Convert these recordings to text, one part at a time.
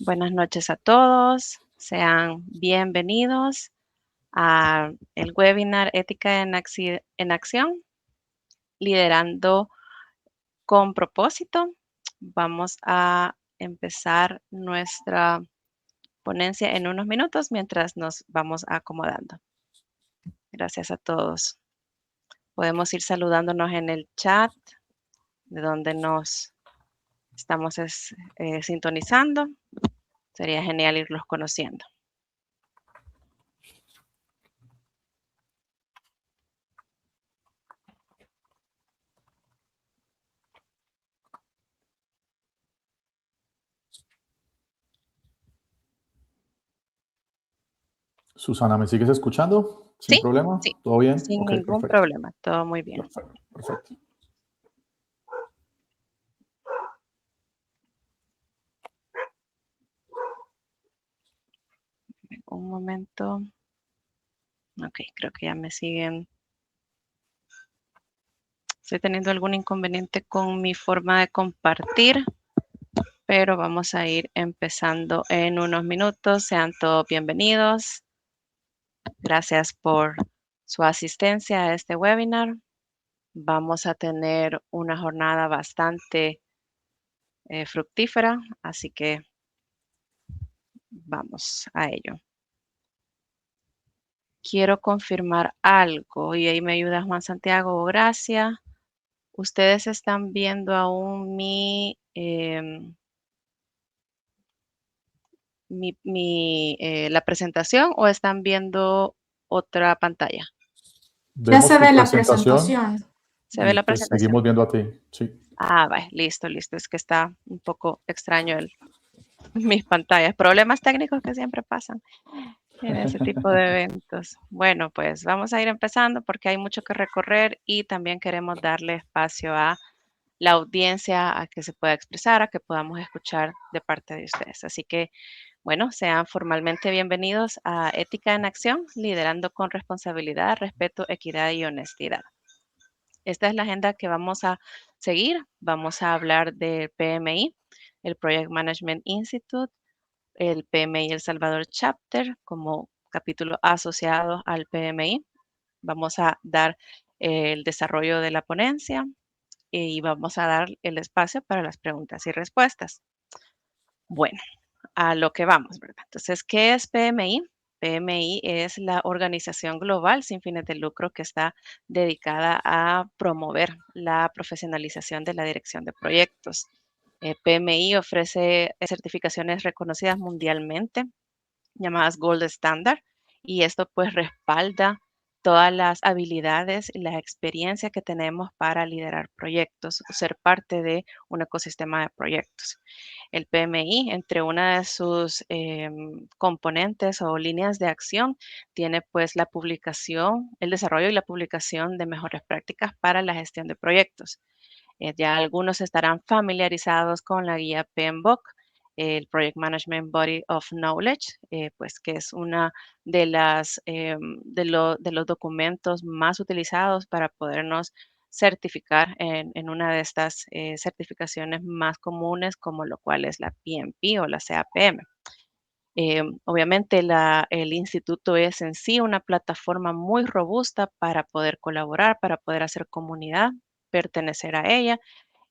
Buenas noches a todos. Sean bienvenidos a el webinar Ética en Acción, liderando con propósito. Vamos a empezar nuestra ponencia en unos minutos mientras nos vamos acomodando. Gracias a todos. Podemos ir saludándonos en el chat de donde nos estamos sintonizando. Sería genial irlos conociendo. Susana, ¿me sigues escuchando? ¿Sin Sí, problema? sí, ¿Todo bien? sin Ok, ningún perfecto. problema. Todo muy bien. Perfecto, perfecto. Un momento. Ok, creo que ya me siguen. Estoy teniendo algún inconveniente con mi forma de compartir, pero vamos a ir empezando en unos minutos. Sean todos bienvenidos. Gracias por su asistencia a este webinar. Vamos a tener una jornada bastante fructífera, así que vamos a ello. Quiero confirmar algo y ahí me ayuda Juan Santiago. Gracias. ¿Ustedes están viendo aún la presentación o están viendo otra pantalla? Ya Vemos se tu ve la presentación presentación. ¿Se ve y la te presentación? seguimos viendo a ti. Sí. Ah, vale, listo. Es que está un poco extraño mis pantallas. Problemas técnicos que siempre pasan en ese tipo de eventos. Bueno, pues vamos a ir empezando porque hay mucho que recorrer y también queremos darle espacio a la audiencia a que se pueda expresar, a que podamos escuchar de parte de ustedes. Así que, bueno, sean formalmente bienvenidos a Ética en Acción, liderando con responsabilidad, respeto, equidad y honestidad. Esta es la agenda que vamos a seguir. Vamos a hablar del PMI, el Project Management Institute, el PMI El Salvador Chapter como capítulo asociado al PMI. Vamos a dar el desarrollo de la ponencia y vamos a dar el espacio para las preguntas y respuestas. Bueno, a lo que vamos, ¿verdad? Entonces, ¿qué es PMI? PMI es la organización global sin fines de lucro que está dedicada a promover la profesionalización de la dirección de proyectos. PMI ofrece certificaciones reconocidas mundialmente, llamadas Gold Standard, y esto pues respalda todas las habilidades y la experiencia que tenemos para liderar proyectos, ser parte de un ecosistema de proyectos. El PMI, entre una de sus componentes o líneas de acción, tiene pues la publicación, el desarrollo y la publicación de mejores prácticas para la gestión de proyectos. Ya algunos estarán familiarizados con la guía PMBOK, el Project Management Body of Knowledge, pues que es una de de los documentos más utilizados para podernos certificar en una de estas certificaciones más comunes, como lo cual es la PMP o la CAPM. Obviamente el instituto es en sí una plataforma muy robusta para poder colaborar, para poder hacer comunidad, pertenecer a ella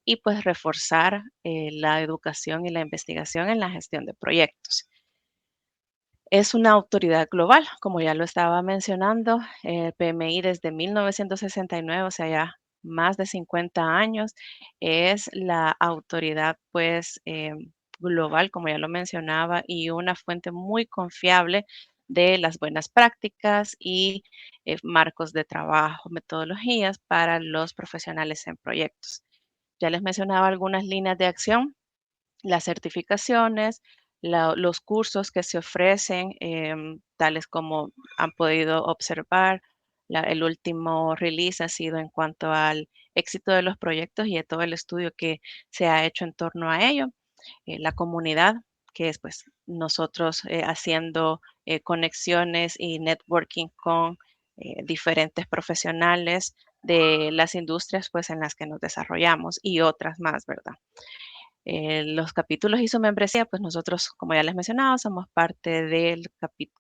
y pues reforzar la educación y la investigación en la gestión de proyectos. Es una autoridad global, como ya lo estaba mencionando, el PMI desde 1969, o sea, ya más de 50 años, es la autoridad pues global, como ya lo mencionaba, y una fuente muy confiable de las buenas prácticas y marcos de trabajo, metodologías para los profesionales en proyectos. Ya les mencionaba algunas líneas de acción, las certificaciones, los cursos que se ofrecen, tales como han podido observar. El último release ha sido en cuanto al éxito de los proyectos y de todo el estudio que se ha hecho en torno a ello. La comunidad, que es pues nosotros haciendo conexiones y networking con diferentes profesionales de las industrias pues en las que nos desarrollamos y otras más, ¿verdad? Los capítulos y su membresía, pues nosotros, como ya les mencionaba, somos parte de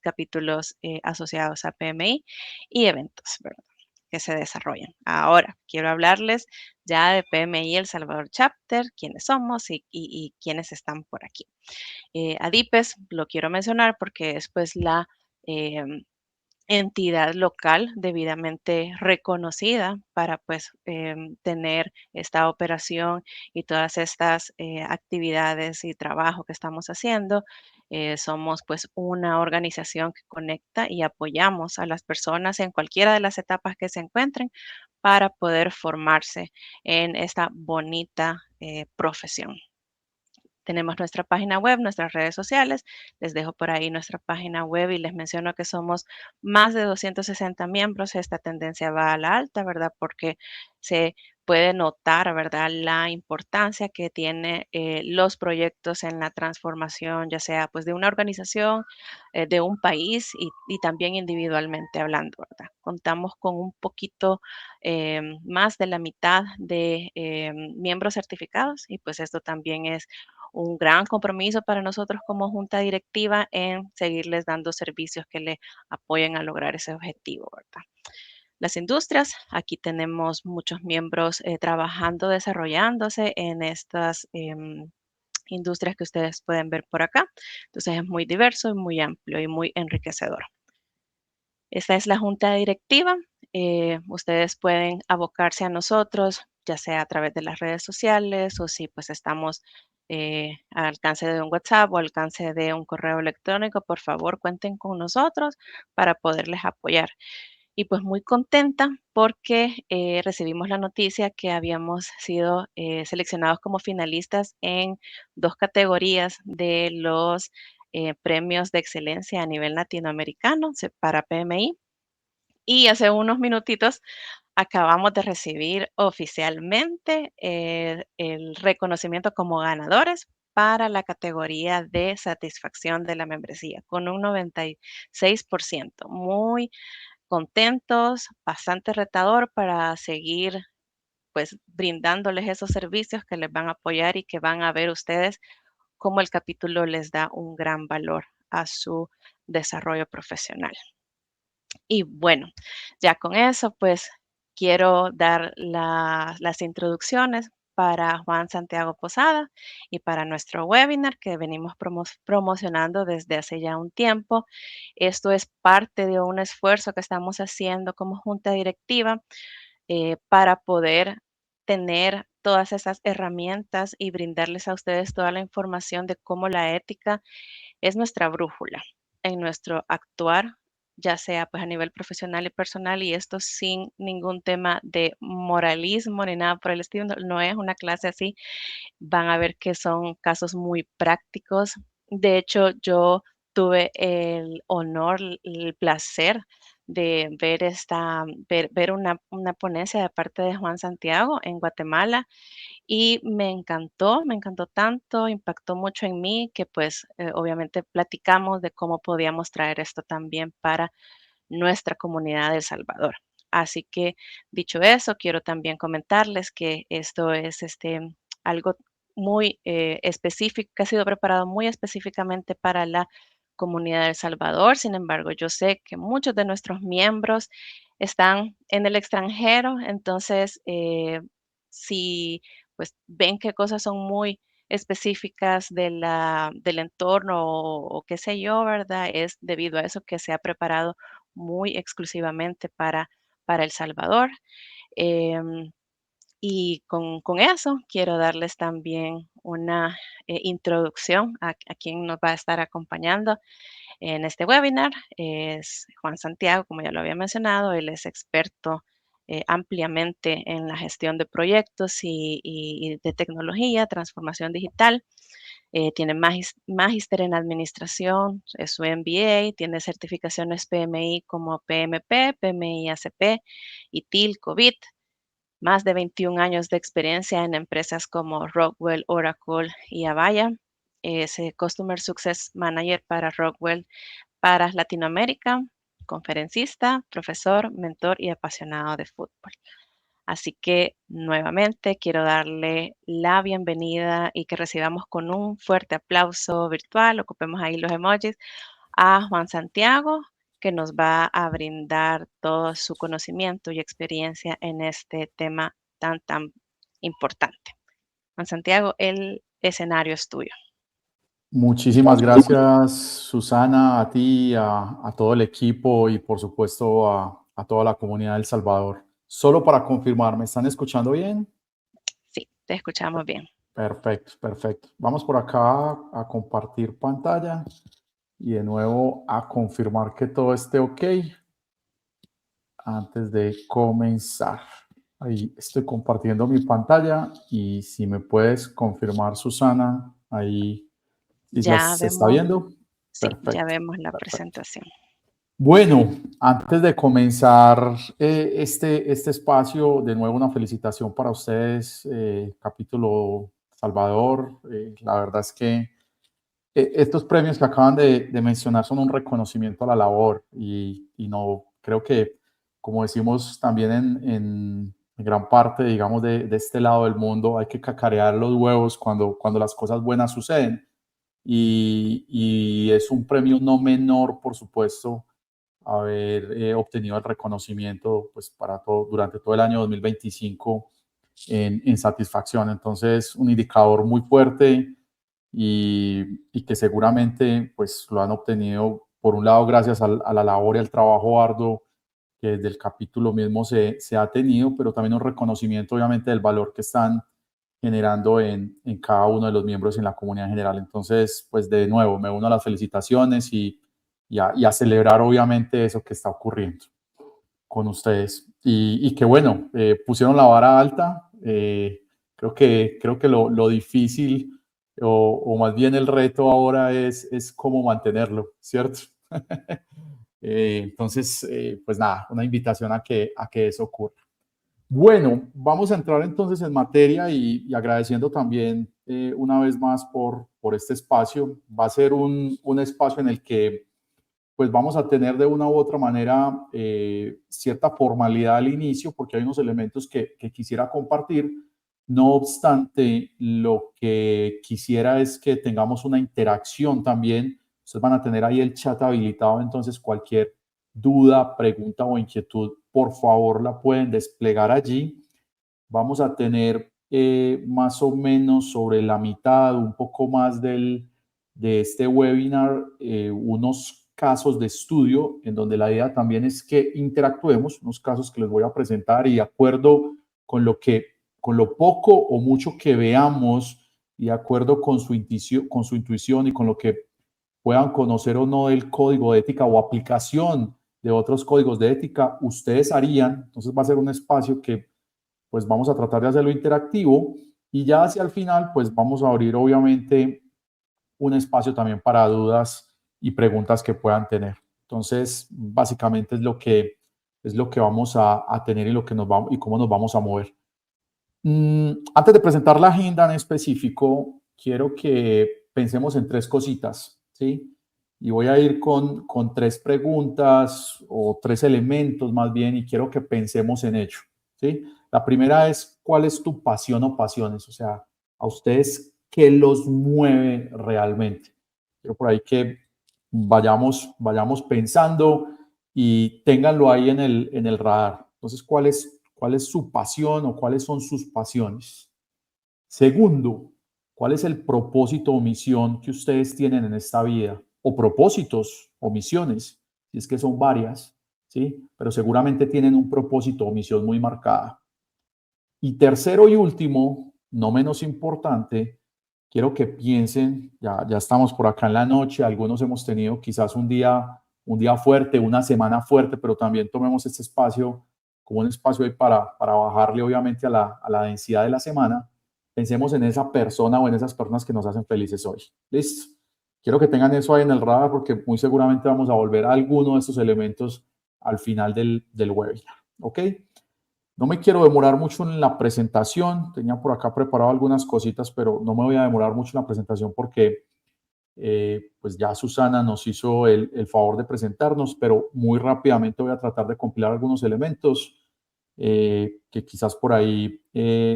capítulos asociados a PMI y eventos, ¿verdad?, que se desarrollan. Ahora, quiero hablarles ya de PMI El Salvador Chapter, quiénes somos y quiénes están por aquí. ADIPES lo quiero mencionar porque es pues la entidad local debidamente reconocida para pues tener esta operación y todas estas actividades y trabajo que estamos haciendo. Somos pues una organización que conecta y apoyamos a las personas en cualquiera de las etapas que se encuentren para poder formarse en esta bonita profesión. Tenemos nuestra página web, nuestras redes sociales. Les dejo por ahí nuestra página web y les menciono que somos más de 260 miembros. Esta tendencia va a la alta, ¿verdad? Porque se puede notar, ¿verdad?, la importancia que tiene los proyectos en la transformación, ya sea pues de una organización, de un país y también individualmente hablando, ¿verdad? Contamos con un poquito más de la mitad de miembros certificados y pues esto también es un gran compromiso para nosotros como junta directiva en seguirles dando servicios que le apoyen a lograr ese objetivo, ¿verdad? Las industrias, aquí tenemos muchos miembros trabajando, desarrollándose en estas industrias que ustedes pueden ver por acá. Entonces es muy diverso y muy amplio y muy enriquecedor. Esta es la junta directiva. Ustedes pueden abocarse a nosotros, ya sea a través de las redes sociales o si pues estamos al alcance de un WhatsApp o al alcance de un correo electrónico, por favor cuenten con nosotros para poderles apoyar. Y pues muy contenta porque recibimos la noticia que habíamos sido seleccionados como finalistas en 2 categorías de los premios de excelencia a nivel latinoamericano para PMI. Y hace unos minutitos acabamos de recibir oficialmente el reconocimiento como ganadores para la categoría de satisfacción de la membresía, con un 96%. Muy contentos, bastante retador para seguir pues brindándoles esos servicios que les van a apoyar y que van a ver ustedes cómo el capítulo les da un gran valor a su desarrollo profesional. Y bueno, ya con eso, pues quiero dar las introducciones para Juan Santiago Posada y para nuestro webinar que venimos promocionando desde hace ya un tiempo. Esto es parte de un esfuerzo que estamos haciendo como junta directiva para poder tener todas esas herramientas y brindarles a ustedes toda la información de cómo la ética es nuestra brújula en nuestro actuar, ya sea pues a nivel profesional y personal, y esto sin ningún tema de moralismo ni nada por el estilo, no es una clase así, van a ver que son casos muy prácticos. De hecho, yo tuve el honor, el placer de ver una ponencia de parte de Juan Santiago en Guatemala y me encantó tanto, impactó mucho en mí que pues obviamente platicamos de cómo podíamos traer esto también para nuestra comunidad de El Salvador. Así que dicho eso, quiero también comentarles que esto es algo muy específico, que ha sido preparado muy específicamente para la comunidad de El Salvador. Sin embargo, yo sé que muchos de nuestros miembros están en el extranjero, entonces si pues ven que cosas son muy específicas del entorno o qué sé yo, ¿verdad? Es debido a eso que se ha preparado muy exclusivamente para El Salvador. Em, y con eso quiero darles también una introducción a quien nos va a estar acompañando en este webinar. Es Juan Santiago, como ya lo había mencionado, él es experto ampliamente en la gestión de proyectos y de tecnología, transformación digital. Tiene magíster en administración, es su MBA, tiene certificaciones PMI como PMP, PMI ACP y TIL COVID, más de 21 años de experiencia en empresas como Rockwell, Oracle y Avaya. Es Customer Success Manager para Rockwell para Latinoamérica, conferencista, profesor, mentor y apasionado de fútbol. Así que nuevamente quiero darle la bienvenida y que recibamos con un fuerte aplauso virtual, ocupemos ahí los emojis, a Juan Santiago, que nos va a brindar todo su conocimiento y experiencia en este tema tan importante. Juan Santiago, el escenario es tuyo. Muchísimas gracias, Susana, a ti, a todo el equipo y por supuesto a toda la comunidad de El Salvador. Solo para confirmar, ¿me están escuchando bien? Sí, te escuchamos bien. Perfecto, perfecto. Vamos por acá a compartir pantalla y de nuevo a confirmar que todo esté ok antes de comenzar. Ahí estoy compartiendo mi pantalla y si me puedes confirmar, Susana, ahí si Ya se está vemos, viendo. sí, ya Perfecto, vemos la perfecto. presentación. Bueno, antes de comenzar este espacio, de nuevo una felicitación para ustedes, capítulo Salvador. La verdad es que estos premios que acaban de mencionar son un reconocimiento a la labor y no creo que, como decimos también en gran parte, digamos, de este lado del mundo, hay que cacarear los huevos cuando las cosas buenas suceden. Y es un premio no menor, por supuesto, haber obtenido el reconocimiento pues, para todo, durante todo el año 2025 en satisfacción. Entonces, un indicador muy fuerte y que seguramente pues, lo han obtenido, por un lado, gracias a la labor y al trabajo arduo que desde el capítulo mismo se ha tenido, pero también un reconocimiento, obviamente, del valor que están generando en cada uno de los miembros en la comunidad en general. Entonces, pues de nuevo, me uno a las felicitaciones y a celebrar obviamente eso que está ocurriendo con ustedes. Y que bueno, pusieron la vara alta. Creo que lo difícil o más bien el reto ahora es cómo mantenerlo, ¿cierto? Entonces, pues nada, una invitación a que eso ocurra. Bueno, vamos a entrar entonces en materia y agradeciendo también una vez más por este espacio. Va a ser un espacio en el que pues vamos a tener de una u otra manera cierta formalidad al inicio, porque hay unos elementos que quisiera compartir. No obstante, lo que quisiera es que tengamos una interacción también. Ustedes van a tener ahí el chat habilitado, entonces cualquier duda, pregunta o inquietud, por favor la pueden desplegar allí. Vamos a tener más o menos sobre la mitad, un poco más de este webinar, unos casos de estudio en donde la idea también es que interactuemos, unos casos que les voy a presentar y de acuerdo con lo poco o mucho que veamos y de acuerdo con su intuición y con lo que puedan conocer o no del código de ética o aplicación de otros códigos de ética, ustedes harían. Entonces va a ser un espacio que pues vamos a tratar de hacerlo interactivo y ya hacia el final pues vamos a abrir obviamente un espacio también para dudas y preguntas que puedan tener. Entonces, básicamente es lo que vamos a tener y lo que nos vamos y cómo nos vamos a mover. Antes de presentar la agenda en específico, quiero que pensemos en tres cositas, ¿sí? Y voy a ir con tres preguntas o tres elementos más bien y quiero que pensemos en ello, ¿sí? La primera es, ¿cuál es tu pasión o pasiones? O sea, a ustedes, ¿qué los mueve realmente? Quiero por ahí que vayamos pensando y ténganlo ahí en el radar. Entonces, ¿cuál es su pasión o cuáles son sus pasiones? Segundo, ¿cuál es el propósito o misión que ustedes tienen en esta vida? O propósitos o misiones, si es que son varias, ¿sí? Pero seguramente tienen un propósito o misión muy marcada. Y tercero y último, no menos importante, quiero que piensen, ya estamos por acá en la noche, algunos hemos tenido quizás un día fuerte, una semana fuerte, pero también tomemos este espacio como un espacio ahí para bajarle obviamente a la densidad de la semana. Pensemos en esa persona o en esas personas que nos hacen felices hoy. ¿Listo? Quiero que tengan eso ahí en el radar porque muy seguramente vamos a volver a alguno de estos elementos al final del webinar. ¿Ok? No me quiero demorar mucho en la presentación. Tenía por acá preparado algunas cositas, pero no me voy a demorar mucho en la presentación porque pues ya Susana nos hizo el favor de presentarnos, pero muy rápidamente voy a tratar de compilar algunos elementos que quizás por ahí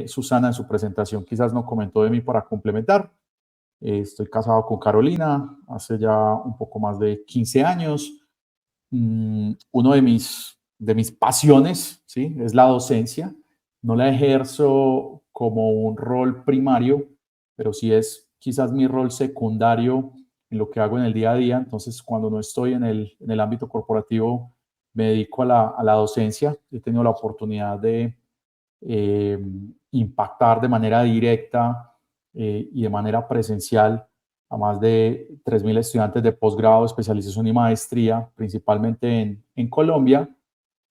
Susana en su presentación quizás no comentó de mí para complementar. Estoy casado con Carolina hace ya un poco más de 15 años. Uno de mis pasiones, ¿sí? Es la docencia. No la ejerzo como un rol primario, pero sí es quizás mi rol secundario en lo que hago en el día a día. Entonces, cuando no estoy en el ámbito corporativo, me dedico a la docencia. He tenido la oportunidad de eh, impactar de manera directa y de manera presencial a más de 3.000 estudiantes de posgrado, especialización y maestría, principalmente en Colombia,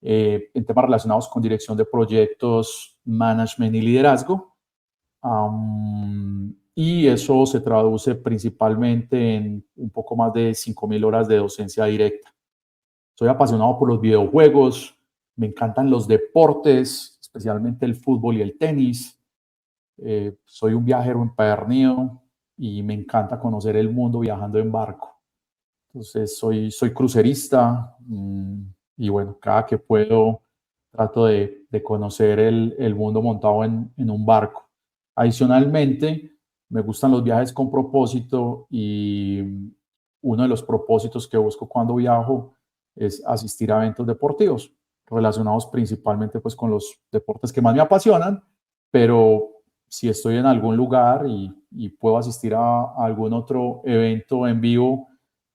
en temas relacionados con dirección de proyectos, management y liderazgo. Y eso se traduce principalmente en un poco más de 5.000 horas de docencia directa. Soy apasionado por los videojuegos, me encantan los deportes, especialmente el fútbol y el tenis. Soy un viajero empedernido y me encanta conocer el mundo viajando en barco. Entonces, soy crucerista y bueno, cada que puedo trato de conocer el mundo montado en un barco. Adicionalmente, me gustan los viajes con propósito y uno de los propósitos que busco cuando viajo es asistir a eventos deportivos relacionados principalmente pues con los deportes que más me apasionan, pero si estoy en algún lugar y puedo asistir a algún otro evento en vivo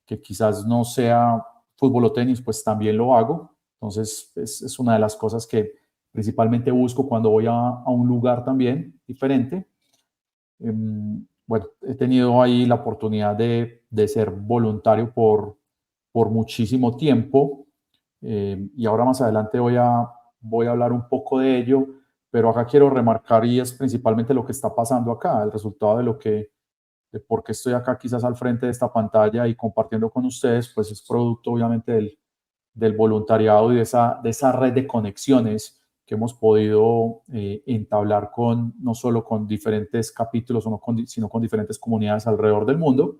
que quizás no sea fútbol o tenis, pues también lo hago. Entonces es una de las cosas que principalmente busco cuando voy a un lugar también diferente. Bueno, he tenido ahí la oportunidad de ser voluntario por muchísimo tiempo y ahora más adelante voy a hablar un poco de ello, pero acá quiero remarcar y es principalmente lo que está pasando acá, el resultado de por qué estoy acá quizás al frente de esta pantalla y compartiendo con ustedes, pues es producto obviamente del voluntariado y de esa red de conexiones que hemos podido entablar no solo con diferentes capítulos, sino con diferentes comunidades alrededor del mundo.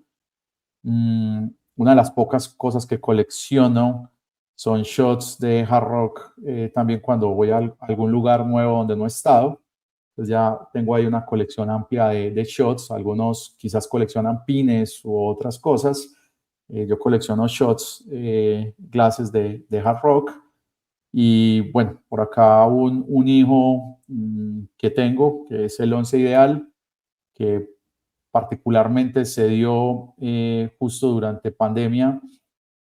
Una de las pocas cosas que colecciono son shots de hard rock, también cuando voy a algún lugar nuevo donde no he estado. Entonces ya tengo ahí una colección amplia de shots. Algunos quizás coleccionan pines u otras cosas. Yo colecciono shots, glasses de hard rock. Y bueno, por acá un hijo que tengo, que es el once ideal, que particularmente se dio justo durante pandemia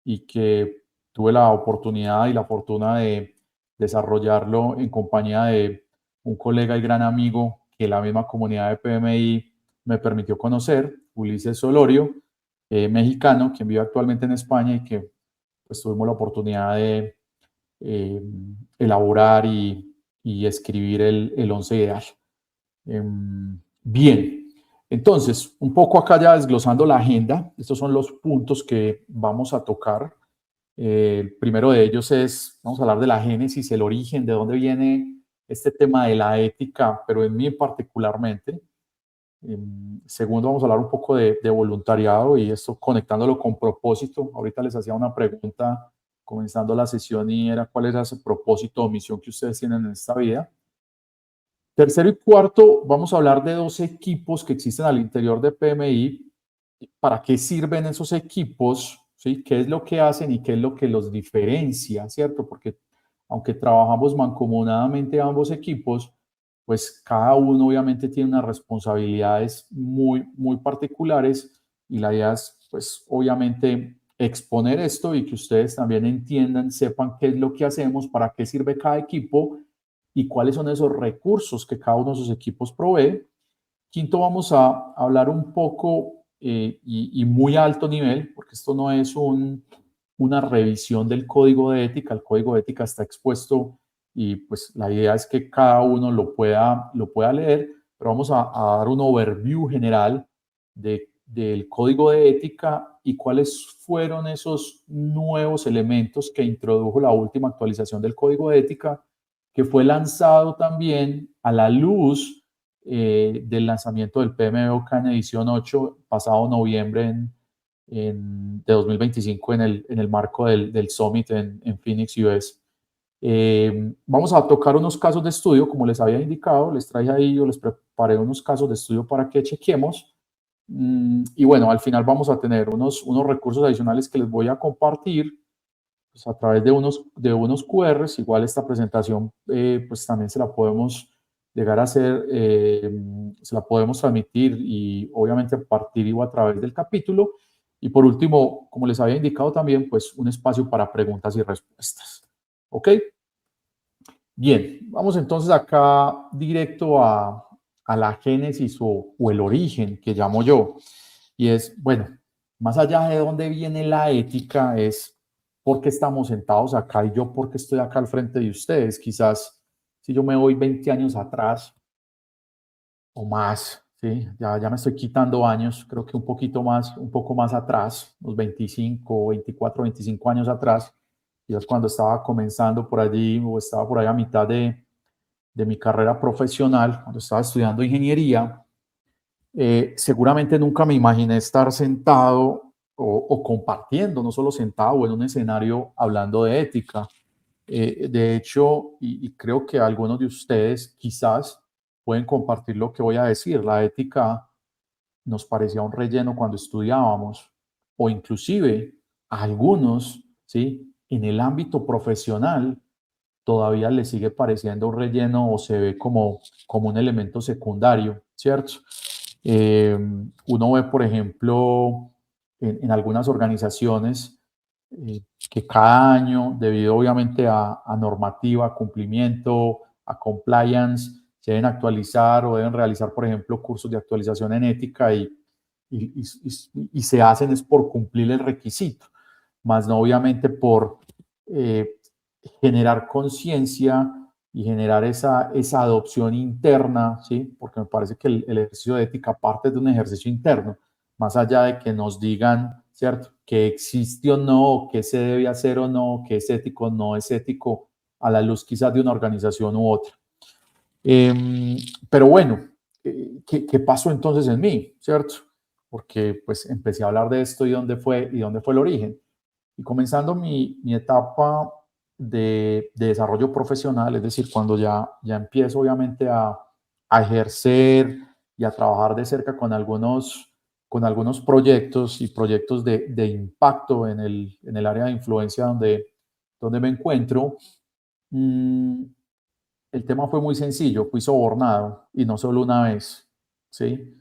y que tuve la oportunidad y la fortuna de desarrollarlo en compañía de un colega y gran amigo que la misma comunidad de PMI me permitió conocer, Ulises Solorio, mexicano, quien vive actualmente en España y que pues tuvimos la oportunidad de elaborar y escribir el once ideal. Bien, entonces, un poco acá ya desglosando la agenda, estos son los puntos que vamos a tocar. El primero de ellos vamos a hablar de la génesis, el origen, de dónde viene este tema de la ética, pero en mí particularmente. Segundo, vamos a hablar un poco de voluntariado y esto conectándolo con propósito. Ahorita les hacía una pregunta comenzando la sesión y era cuál era ese propósito o misión que ustedes tienen en esta vida. Tercero y cuarto, vamos a hablar de dos equipos que existen al interior de PMI. ¿Para qué sirven esos equipos? ¿Sí? ¿Qué es lo que hacen y qué es lo que los diferencia? ¿Cierto? Porque aunque trabajamos mancomunadamente ambos equipos, pues cada uno obviamente tiene unas responsabilidades muy, muy particulares y la idea es, pues obviamente, exponer esto y que ustedes también entiendan, sepan qué es lo que hacemos, para qué sirve cada equipo y cuáles son esos recursos que cada uno de sus equipos provee. Quinto, vamos a hablar un poco y muy alto nivel, porque esto no es una revisión del código de ética. El código de ética está expuesto y pues la idea es que cada uno lo pueda leer, pero vamos a dar un overview general del código de ética y cuáles fueron esos nuevos elementos que introdujo la última actualización del código de ética, que fue lanzado también a la luz del lanzamiento del PMBOK en edición 8 pasado noviembre de 2025 en el marco del Summit en Phoenix, US. Vamos a tocar unos casos de estudio, como les había indicado, les traje ahí, yo les preparé unos casos de estudio para que chequemos. Y bueno, al final vamos a tener unos recursos adicionales que les voy a compartir pues, a través de unos QRs. Igual esta presentación pues también se la podemos llegar a hacer, se la podemos transmitir y obviamente a partir o a través del capítulo. Y por último, como les había indicado también, pues un espacio para preguntas y respuestas. ¿Ok? Bien, vamos entonces acá directo a la génesis o el origen que llamo yo. Y es, bueno, más allá de dónde viene la ética, es por qué estamos sentados acá y yo por qué estoy acá al frente de ustedes. Quizás si yo me voy 20 años atrás o más, ¿sí? Ya me estoy quitando años, creo que un poco más atrás, unos 25, 24, 25 años atrás, y es cuando estaba comenzando por allí o estaba por ahí a mitad de mi carrera profesional, cuando estaba estudiando ingeniería. Seguramente nunca me imaginé estar sentado o compartiendo, no solo sentado en un escenario hablando de ética. De hecho, y creo que algunos de ustedes quizás pueden compartir lo que voy a decir, la ética nos parecía un relleno cuando estudiábamos, o inclusive a algunos, ¿sí? En el ámbito profesional todavía le sigue pareciendo un relleno o se ve como un elemento secundario, ¿cierto? Uno ve, por ejemplo, en algunas organizaciones que cada año, debido obviamente a normativa, a cumplimiento, a compliance, se deben actualizar o deben realizar, por ejemplo, cursos de actualización en ética y se hacen es por cumplir el requisito, más no obviamente por eh, generar conciencia y generar esa adopción interna, ¿sí? Porque me parece que el ejercicio de ética parte de un ejercicio interno, más allá de que nos digan, ¿cierto?, que existe o no, que se debe hacer o no, que es ético o no es ético, a la luz quizás de una organización u otra. Pero bueno, ¿qué pasó entonces en mí, ¿cierto? Porque pues empecé a hablar de esto y dónde fue el origen. Y comenzando mi etapa de desarrollo profesional, es decir, cuando ya empiezo obviamente a ejercer y a trabajar de cerca con algunos proyectos y proyectos de impacto en el área de influencia donde me encuentro, mmm, el tema fue muy sencillo, fui sobornado y no solo una vez, ¿sí?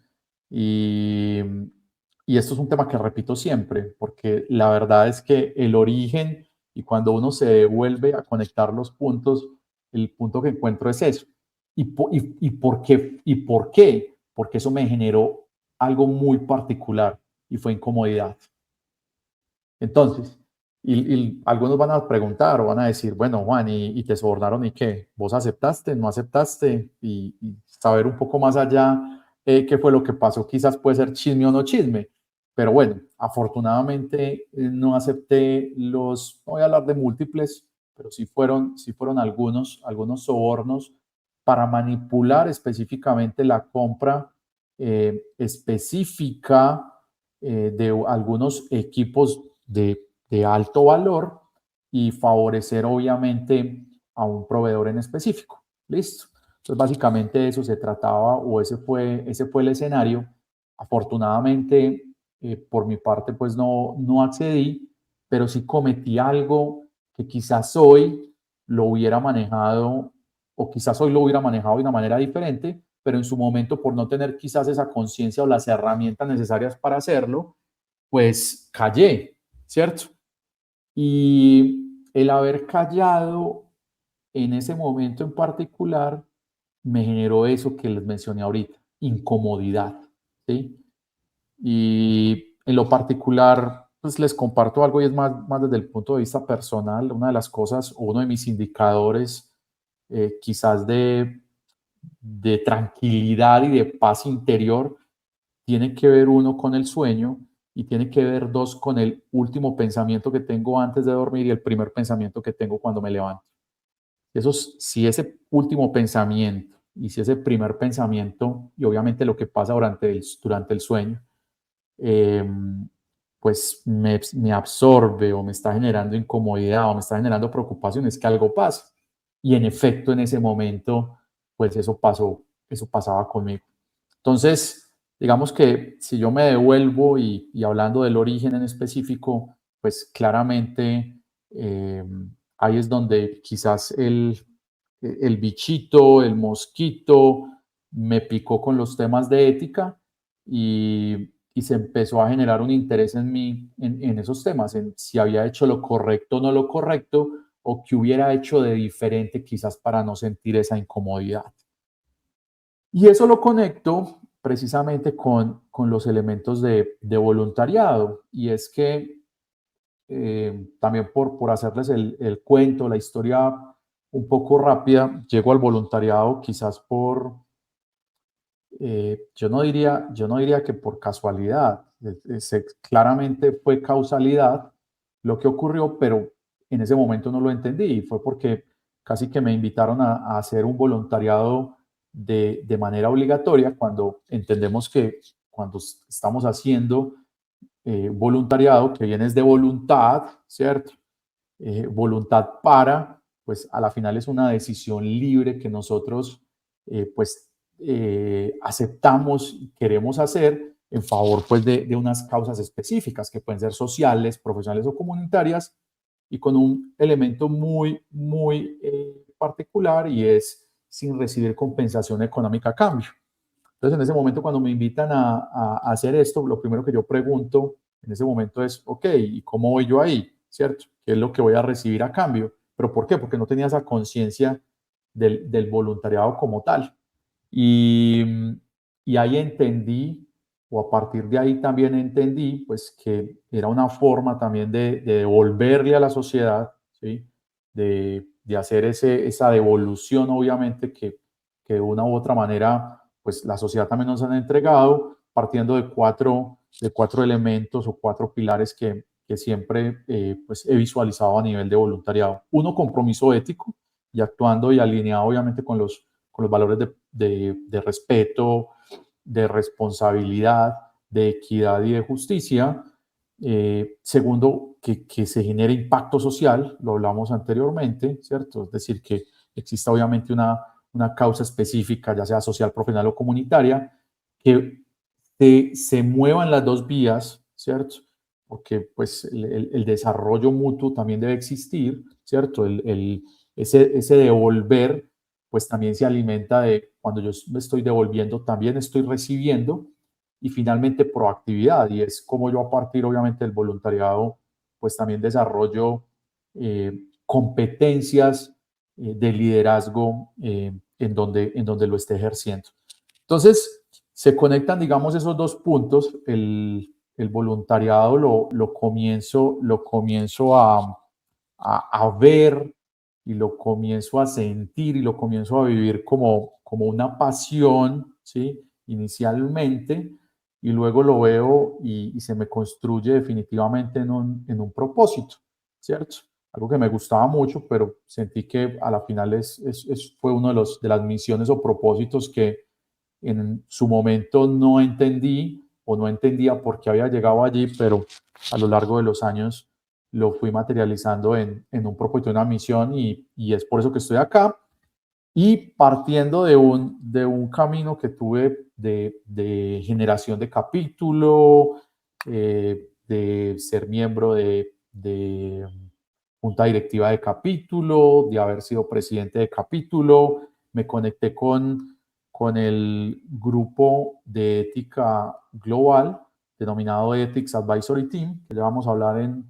Y, y esto es un tema que repito siempre, porque la verdad es que el origen y cuando uno se vuelve a conectar los puntos, el punto que encuentro es eso. ¿Y por qué? ¿Y por qué? Porque eso me generó algo muy particular y fue incomodidad. Entonces, y algunos van a preguntar o van a decir, bueno, Juan, ¿y te sobornaron y qué? ¿Vos aceptaste, no aceptaste? Y saber un poco más allá qué fue lo que pasó, quizás puede ser chisme o no chisme. Pero bueno, afortunadamente no acepté no voy a hablar de múltiples, pero sí fueron algunos sobornos para manipular específicamente la compra específica de algunos equipos de alto valor y favorecer obviamente a un proveedor en específico. Listo. Entonces básicamente de eso se trataba o ese fue el escenario. Afortunadamente por mi parte pues no accedí, pero sí cometí algo que quizás hoy lo hubiera manejado o quizás hoy lo hubiera manejado de una manera diferente, pero en su momento por no tener quizás esa conciencia o las herramientas necesarias para hacerlo, pues callé, ¿cierto? Y el haber callado en ese momento en particular me generó eso que les mencioné ahorita, incomodidad, ¿sí? Y en lo particular, pues les comparto algo y es más desde el punto de vista personal. Una de las cosas, o uno de mis indicadores quizás de tranquilidad y de paz interior, tiene que ver uno con el sueño y tiene que ver dos con el último pensamiento que tengo antes de dormir y el primer pensamiento que tengo cuando me levanto. Si ese último pensamiento y si ese primer pensamiento, y obviamente lo que pasa durante el sueño, eh, pues me absorbe o me está generando incomodidad o me está generando preocupación, es que algo pasa. Y en efecto, en ese momento, pues eso pasó, eso pasaba conmigo. Entonces, digamos que si yo me devuelvo y hablando del origen en específico, pues claramente eh, ahí es donde quizás el bichito, el mosquito, me picó con los temas de ética y se empezó a generar un interés en mí en esos temas, en si había hecho lo correcto o no lo correcto, o qué hubiera hecho de diferente quizás para no sentir esa incomodidad. Y eso lo conecto precisamente con los elementos de voluntariado, y es que también por hacerles el cuento, la historia un poco rápida, llego al voluntariado quizás yo no diría que por casualidad, claramente fue causalidad lo que ocurrió, pero en ese momento no lo entendí y fue porque casi que me invitaron a hacer un voluntariado de manera obligatoria cuando entendemos que cuando estamos haciendo voluntariado, que viene de voluntad, ¿cierto? Voluntad para, pues a la final es una decisión libre que nosotros pues aceptamos y queremos hacer en favor pues de unas causas específicas que pueden ser sociales, profesionales o comunitarias y con un elemento muy particular y es sin recibir compensación económica a cambio. Entonces, en ese momento, cuando me invitan a hacer esto, lo primero que yo pregunto en ese momento es, ok, ¿y cómo voy yo ahí? ¿Cierto? ¿Qué es lo que voy a recibir a cambio? ¿Pero por qué? Porque no tenía esa conciencia del voluntariado como tal. Y, y ahí entendí, o a partir de ahí también entendí, pues que era una forma también de devolverle a la sociedad, ¿sí? De hacer esa devolución, obviamente, que de una u otra manera, pues la sociedad también nos han entregado, partiendo de cuatro elementos o cuatro pilares que siempre pues he visualizado a nivel de voluntariado. Uno, compromiso ético y actuando y alineado obviamente con los valores de respeto, de responsabilidad, de equidad y de justicia. Segundo, que se genere impacto social, lo hablamos anteriormente, ¿cierto? Es decir, que exista obviamente una causa específica, ya sea social, profesional o comunitaria, que se muevan las dos vías, ¿cierto? Porque pues el desarrollo mutuo también debe existir, ¿cierto? Ese devolver, pues también se alimenta de cuando yo me estoy devolviendo, también estoy recibiendo y finalmente proactividad, y es como yo a partir obviamente del voluntariado, pues también desarrollo competencias de liderazgo en donde lo esté ejerciendo. Entonces, se conectan, digamos, esos dos puntos. El voluntariado lo comienzo a ver y lo comienzo a sentir y lo comienzo a vivir como una pasión, ¿sí? Inicialmente, y luego lo veo y se me construye definitivamente en un propósito, ¿cierto? Algo que me gustaba mucho, pero sentí que a la final fue uno de las misiones o propósitos que en su momento no entendí o no entendía por qué había llegado allí, pero a lo largo de los años lo fui materializando en un propósito, una misión y es por eso que estoy acá. Y partiendo de un camino que tuve de generación de capítulo, de ser miembro de junta directiva de capítulo, de haber sido presidente de capítulo, me conecté con el grupo de ética global denominado Ethics Advisory Team, que ya vamos a hablar en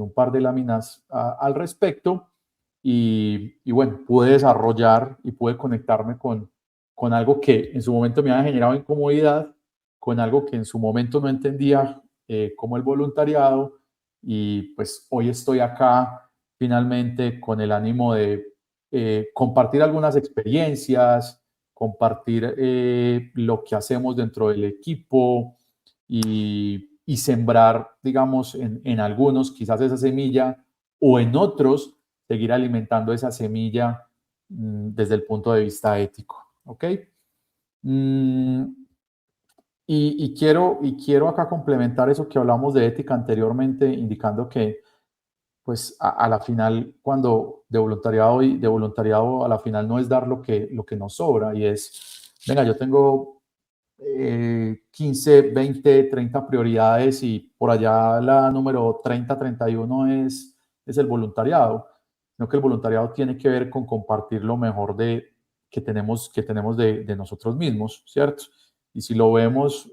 un par de láminas al respecto. Y bueno, pude desarrollar y pude conectarme con algo que en su momento me había generado incomodidad, con algo que en su momento no entendía como el voluntariado, y pues hoy estoy acá finalmente con el ánimo de compartir algunas experiencias, compartir lo que hacemos dentro del equipo y sembrar, digamos, en algunos quizás esa semilla o en otros seguir alimentando esa semilla desde el punto de vista ético. ¿Ok? Mm, quiero acá complementar eso que hablamos de ética anteriormente, indicando que pues a la final, cuando de voluntariado a la final no es dar lo que nos sobra, y es, venga, yo tengo 15, 20, 30 prioridades y por allá la número 30, 31 es el voluntariado, sino que el voluntariado tiene que ver con compartir lo mejor que tenemos de nosotros mismos, ¿cierto? Y si lo vemos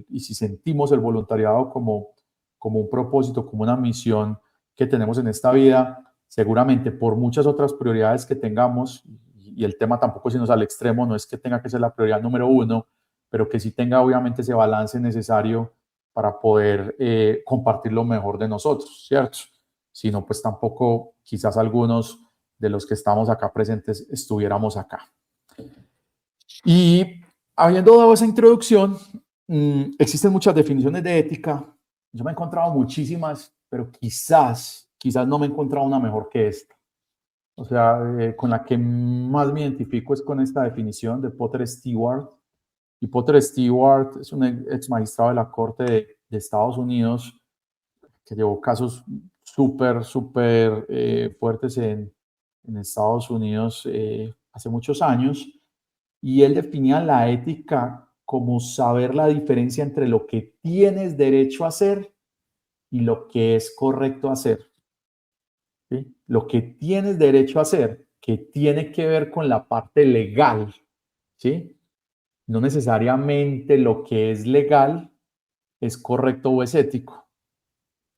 y si sentimos el voluntariado como un propósito, como una misión que tenemos en esta vida, seguramente por muchas otras prioridades que tengamos, y el tema tampoco es irnos al extremo, no es que tenga que ser la prioridad número uno, pero que sí tenga obviamente ese balance necesario para poder compartir lo mejor de nosotros, ¿cierto? Si no, pues tampoco quizás algunos de los que estamos acá presentes estuviéramos acá. Y habiendo dado esa introducción, existen muchas definiciones de ética. Yo me he encontrado muchísimas, pero quizás no me he encontrado una mejor que esta. O sea, con la que más me identifico es con esta definición de Potter Stewart. Y Potter Stewart es un ex magistrado de la Corte de Estados Unidos que llevó casos súper fuertes en Estados Unidos hace muchos años. Y él definía la ética como saber la diferencia entre lo que tienes derecho a hacer y lo que es correcto hacer. ¿Sí? Lo que tienes derecho a hacer, que tiene que ver con la parte legal, ¿sí? No necesariamente lo que es legal es correcto o es ético,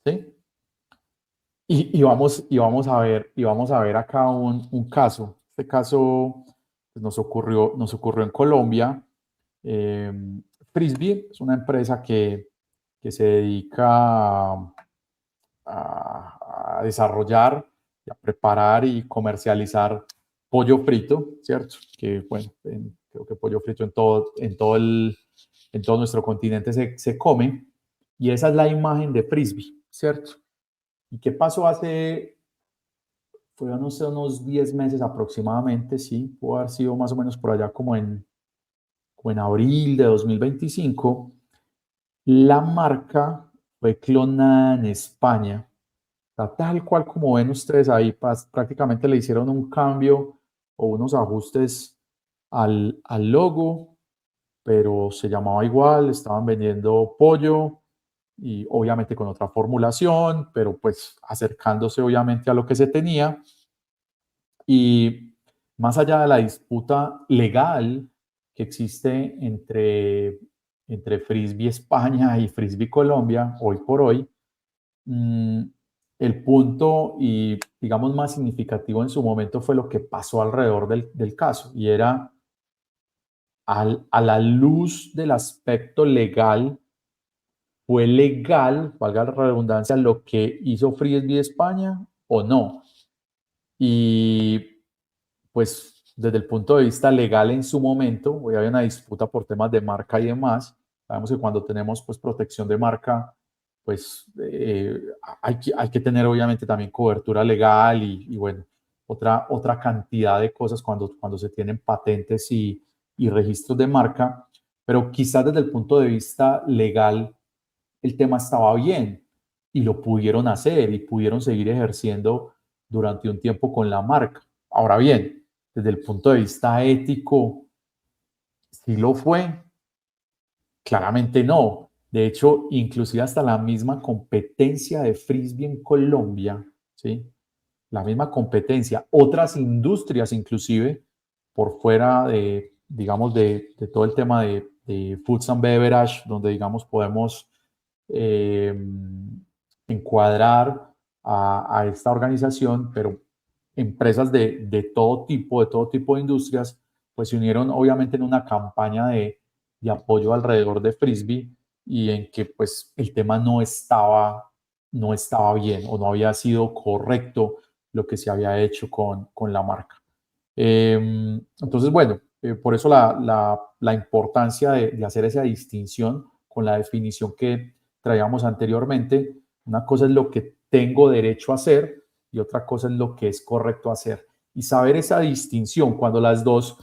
¿sí? Vamos a ver acá un caso. Este caso pues, nos ocurrió en Colombia. Eh, Frisbee es una empresa que se dedica a desarrollar, a preparar y comercializar pollo frito, ¿cierto? Que bueno, creo que pollo frito en todo nuestro continente se come. Y esa es la imagen de Frisbee, ¿cierto? ¿Y qué pasó fue no sé, unos 10 meses aproximadamente, sí, pudo haber sido más o menos por allá como en abril de 2025, la marca fue clonada en España. Tal cual como ven ustedes ahí, prácticamente le hicieron un cambio o unos ajustes al logo, pero se llamaba igual, estaban vendiendo pollo y obviamente con otra formulación, pero pues acercándose obviamente a lo que se tenía. Y más allá de la disputa legal que existe entre Frisbee España y Frisbee Colombia, hoy por hoy, el punto y digamos más significativo en su momento fue lo que pasó alrededor del caso, y era a la luz del aspecto legal, ¿fue legal, valga la redundancia, lo que hizo Frisbee España o no? Y pues desde el punto de vista legal en su momento, hoy había una disputa por temas de marca y demás. Sabemos que cuando tenemos pues protección de marca, pues hay que tener obviamente también cobertura legal y bueno, otra cantidad de cosas cuando se tienen patentes y registros de marca, pero quizás desde el punto de vista legal el tema estaba bien y lo pudieron hacer y pudieron seguir ejerciendo durante un tiempo con la marca. Ahora bien, desde el punto de vista ético, ¿sí lo fue? Claramente no. De hecho, inclusive hasta la misma competencia de Frisbee en Colombia, ¿sí? La misma competencia, otras industrias inclusive, por fuera digamos, de todo el tema de Foods and Beverage, donde, digamos, podemos eh, encuadrar a esta organización, pero empresas de todo tipo de industrias, pues se unieron obviamente en una campaña de apoyo alrededor de Frisbee y en que pues el tema no estaba bien o no había sido correcto lo que se había hecho con la marca. Entonces, bueno, por eso la importancia de hacer esa distinción con la definición que traíamos anteriormente. Una cosa es lo que tengo derecho a hacer y otra cosa es lo que es correcto hacer. Y saber esa distinción cuando las dos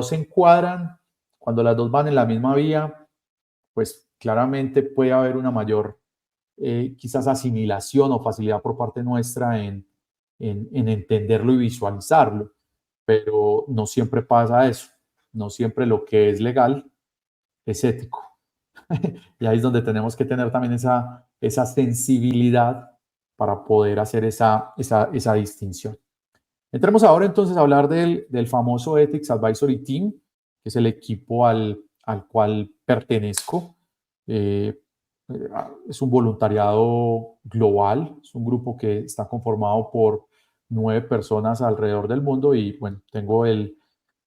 se encuadran, cuando las dos van en la misma vía, pues claramente puede haber una mayor quizás asimilación o facilidad por parte nuestra en entenderlo y visualizarlo, pero no siempre pasa eso, no siempre lo que es legal es ético. Y ahí es donde tenemos que tener también esa sensibilidad para poder hacer esa distinción. Entremos ahora entonces a hablar del famoso Ethics Advisory Team, que es el equipo al cual pertenezco. Es un voluntariado global, es un grupo que está conformado por 9 personas alrededor del mundo y bueno, tengo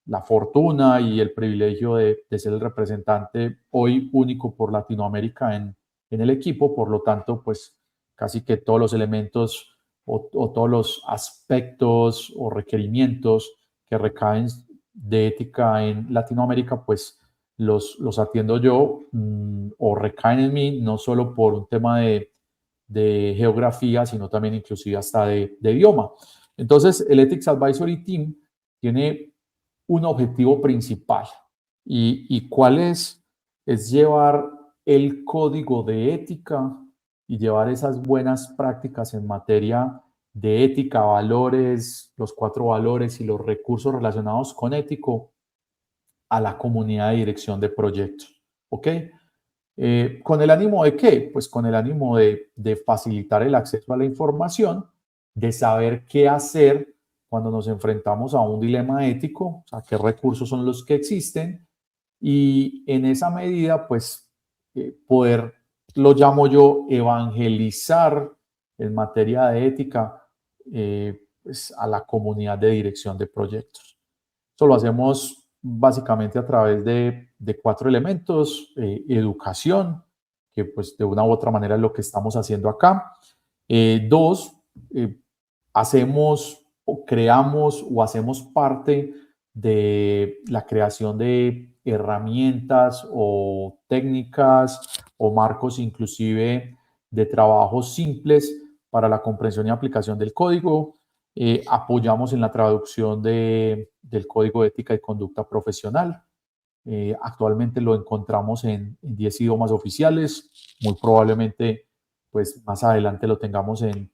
la fortuna y el privilegio de ser el representante hoy único por Latinoamérica en el equipo, por lo tanto, pues casi que todos los elementos o todos los aspectos o requerimientos que recaen de ética en Latinoamérica, pues los atiendo yo o recaen en mí, no solo por un tema de geografía, sino también inclusive hasta de idioma. Entonces, el Ethics Advisory Team tiene un objetivo principal. ¿Y cuál es? Es llevar el código de ética y llevar esas buenas prácticas en materia de ética, valores, los 4 valores y los recursos relacionados con ético a la comunidad de dirección de proyectos. ¿Ok? ¿Con el ánimo de qué? Pues con el ánimo de facilitar el acceso a la información, de saber qué hacer cuando nos enfrentamos a un dilema ético, o sea, qué recursos son los que existen, y en esa medida, pues, poder, lo llamo yo, evangelizar en materia de ética pues, a la comunidad de dirección de proyectos. Eso lo hacemos básicamente a través de 4 elementos. Educación, que pues de una u otra manera es lo que estamos haciendo acá. 2, hacemos o creamos o hacemos parte de la creación de herramientas o técnicas o marcos inclusive de trabajos simples para la comprensión y aplicación del código. Apoyamos en la traducción del Código de Ética y Conducta Profesional. Actualmente lo encontramos en 10 idiomas oficiales. Muy probablemente, pues más adelante lo tengamos en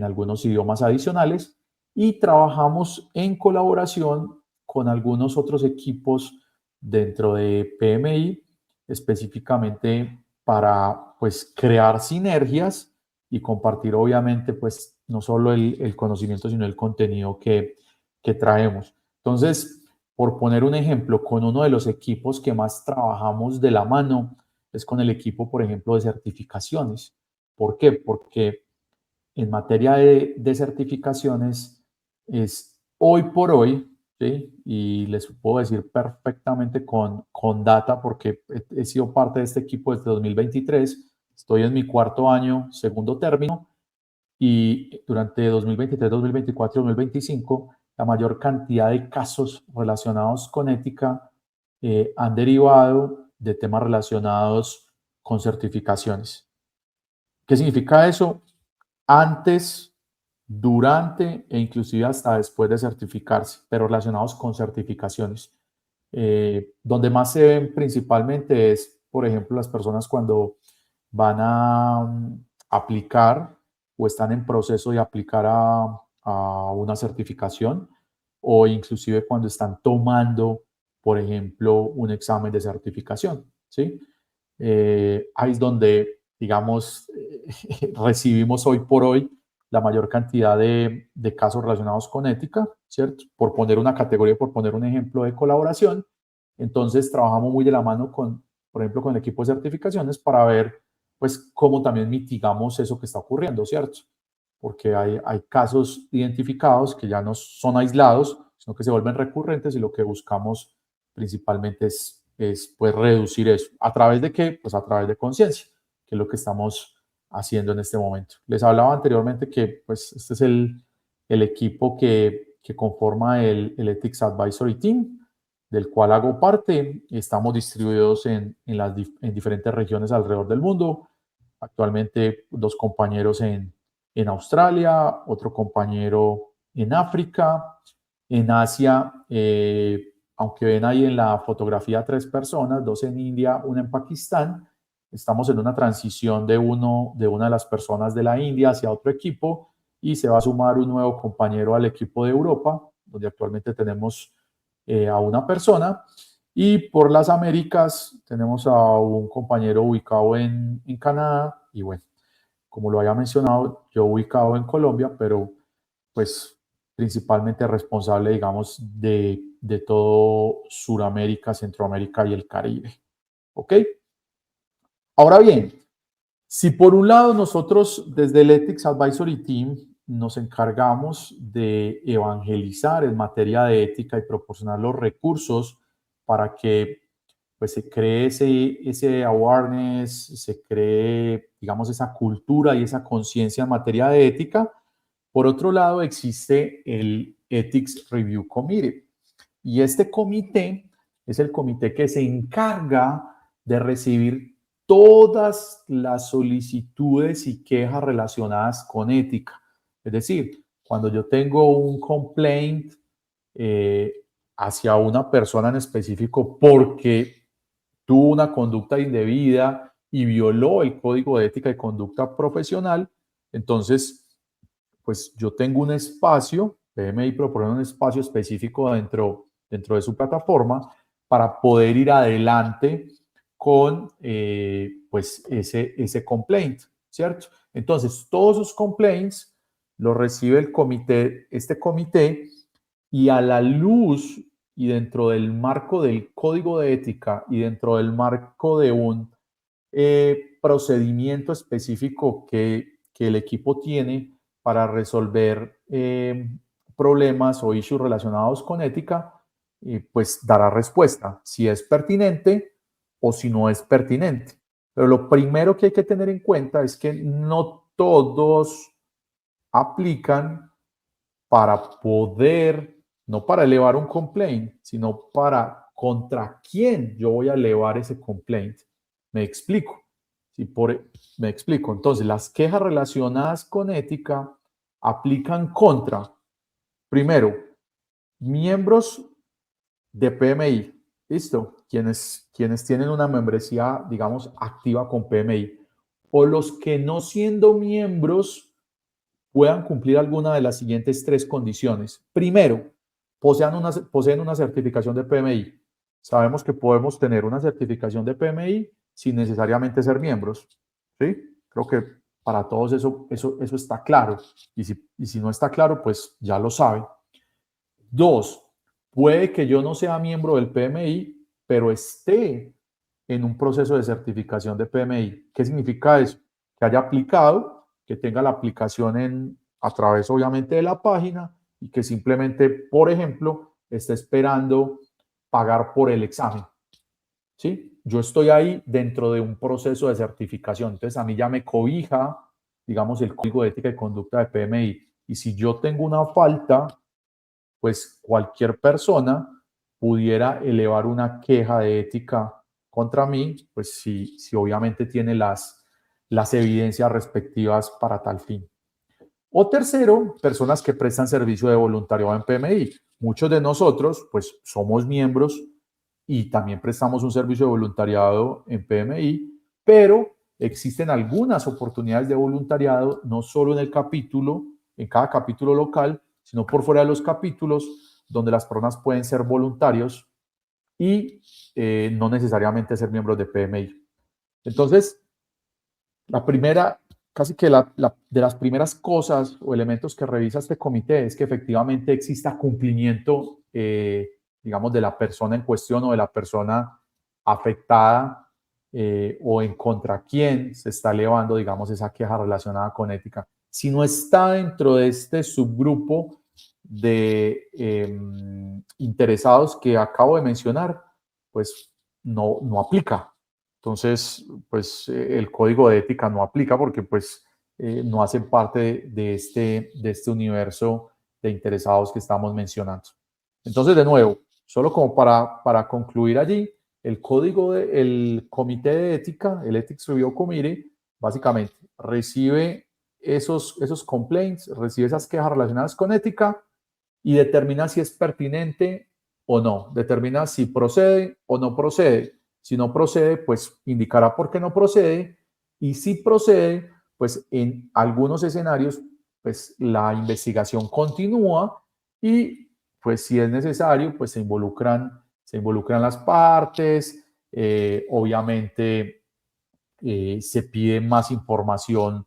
algunos idiomas adicionales. Y trabajamos en colaboración con algunos otros equipos dentro de PMI, específicamente para pues crear sinergias y compartir obviamente pues no solo el conocimiento, sino el contenido que traemos. Entonces, por poner un ejemplo, con uno de los equipos que más trabajamos de la mano es con el equipo, por ejemplo, de certificaciones. ¿Por qué? Porque en materia de certificaciones es hoy por hoy, ¿sí? Y les puedo decir perfectamente con data, porque he sido parte de este equipo desde 2023, estoy en mi 4º año, 2º término, y durante 2023, 2024 y 2025, la mayor cantidad de casos relacionados con ética han derivado de temas relacionados con certificaciones. ¿Qué significa eso? Antes, durante e inclusive hasta después de certificarse, pero relacionados con certificaciones. Donde más se ven principalmente es, por ejemplo, las personas cuando van a aplicar o están en proceso de aplicar a una certificación o inclusive cuando están tomando, por ejemplo, un examen de certificación, ¿sí? Ahí es donde, digamos, recibimos hoy por hoy la mayor cantidad de casos relacionados con ética, ¿cierto? Por poner una categoría, por poner un ejemplo de colaboración. Entonces, trabajamos muy de la mano con, por ejemplo, con el equipo de certificaciones para ver, pues, cómo también mitigamos eso que está ocurriendo, ¿cierto? Porque hay casos identificados que ya no son aislados, sino que se vuelven recurrentes y lo que buscamos principalmente es pues reducir eso. ¿A través de qué? Pues a través de conciencia, que es lo que estamos haciendo en este momento. Les hablaba anteriormente que pues este es el equipo que conforma el Ethics Advisory Team, del cual hago parte. Estamos distribuidos en diferentes regiones alrededor del mundo. Actualmente 2 compañeros en Australia, otro compañero en África, en Asia, aunque ven ahí en la fotografía 3 personas, 2 en India, 1 en Pakistán, estamos en una transición de una de las personas de la India hacia otro equipo y se va a sumar un nuevo compañero al equipo de Europa, donde actualmente tenemos a una persona. Y por las Américas tenemos a un compañero ubicado en Canadá y bueno, como lo había mencionado, yo ubicado en Colombia, pero pues principalmente responsable, digamos, de todo Sudamérica, Centroamérica y el Caribe. ¿Ok? Ahora bien, si por un lado nosotros desde el Ethics Advisory Team nos encargamos de evangelizar en materia de ética y proporcionar los recursos para que pues, se cree ese awareness, se cree, digamos, esa cultura y esa conciencia en materia de ética, por otro lado existe el Ethics Review Committee. Y este comité es el comité que se encarga de recibir todas las solicitudes y quejas relacionadas con ética. Es decir, cuando yo tengo un complaint hacia una persona en específico porque tuvo una conducta indebida y violó el código de ética y conducta profesional, entonces, pues yo tengo un espacio, PMI propone un espacio específico dentro de su plataforma para poder ir adelante con pues ese complaint, ¿cierto? Entonces, todos esos complaints los recibe el comité, este comité, y a la luz y dentro del marco del código de ética y dentro del marco de un procedimiento específico que el equipo tiene para resolver problemas o issues relacionados con ética, pues dará respuesta si es pertinente o si no es pertinente. Pero lo primero que hay que tener en cuenta es que no todos aplican para poder, no para elevar un complaint, sino para contra quién yo voy a elevar ese complaint. Me explico. Me explico. Entonces, las quejas relacionadas con ética aplican contra, primero, miembros de PMI. ¿Listo? Quienes tienen una membresía, digamos, activa con PMI. O los que no siendo miembros puedan cumplir alguna de las siguientes tres condiciones. Primero, poseen una certificación de PMI. Sabemos que podemos tener una certificación de PMI sin necesariamente ser miembros. ¿Sí? Creo que para todos eso está claro. Y si no está claro, pues ya lo saben. Dos, puede que yo no sea miembro del PMI, pero esté en un proceso de certificación de PMI. ¿Qué significa eso? Que haya aplicado, que tenga la aplicación a través obviamente de la página y que simplemente, por ejemplo, esté esperando pagar por el examen. ¿Sí? Yo estoy ahí dentro de un proceso de certificación. Entonces, a mí ya me cobija, digamos, el código de ética y conducta de PMI. Y si yo tengo una falta, pues cualquier persona pudiera elevar una queja de ética contra mí, pues si obviamente tiene las evidencias respectivas para tal fin. O tercero, personas que prestan servicio de voluntariado en PMI. Muchos de nosotros, pues somos miembros y también prestamos un servicio de voluntariado en PMI, pero existen algunas oportunidades de voluntariado, no solo en el capítulo, en cada capítulo local, sino por fuera de los capítulos, donde las personas pueden ser voluntarios y no necesariamente ser miembros de PMI. Entonces, la primera, casi que de las primeras cosas o elementos que revisa este comité es que efectivamente exista cumplimiento, digamos, de la persona en cuestión o de la persona afectada o en contra quién se está elevando, digamos, esa queja relacionada con ética. Si no está dentro de este subgrupo de interesados que acabo de mencionar, pues no aplica. Entonces, pues el código de ética no aplica porque pues no hacen parte de este universo de interesados que estamos mencionando. Entonces, de nuevo, solo como para concluir allí, el comité de ética, el Ethics Review Committee, básicamente recibe esos complaints, recibe esas quejas relacionadas con ética y determina si es pertinente o no, determina si procede o no procede. Si no procede, pues indicará por qué no procede. Y si procede, pues en algunos escenarios, pues la investigación continúa y pues si es necesario, pues se involucran las partes, obviamente se pide más información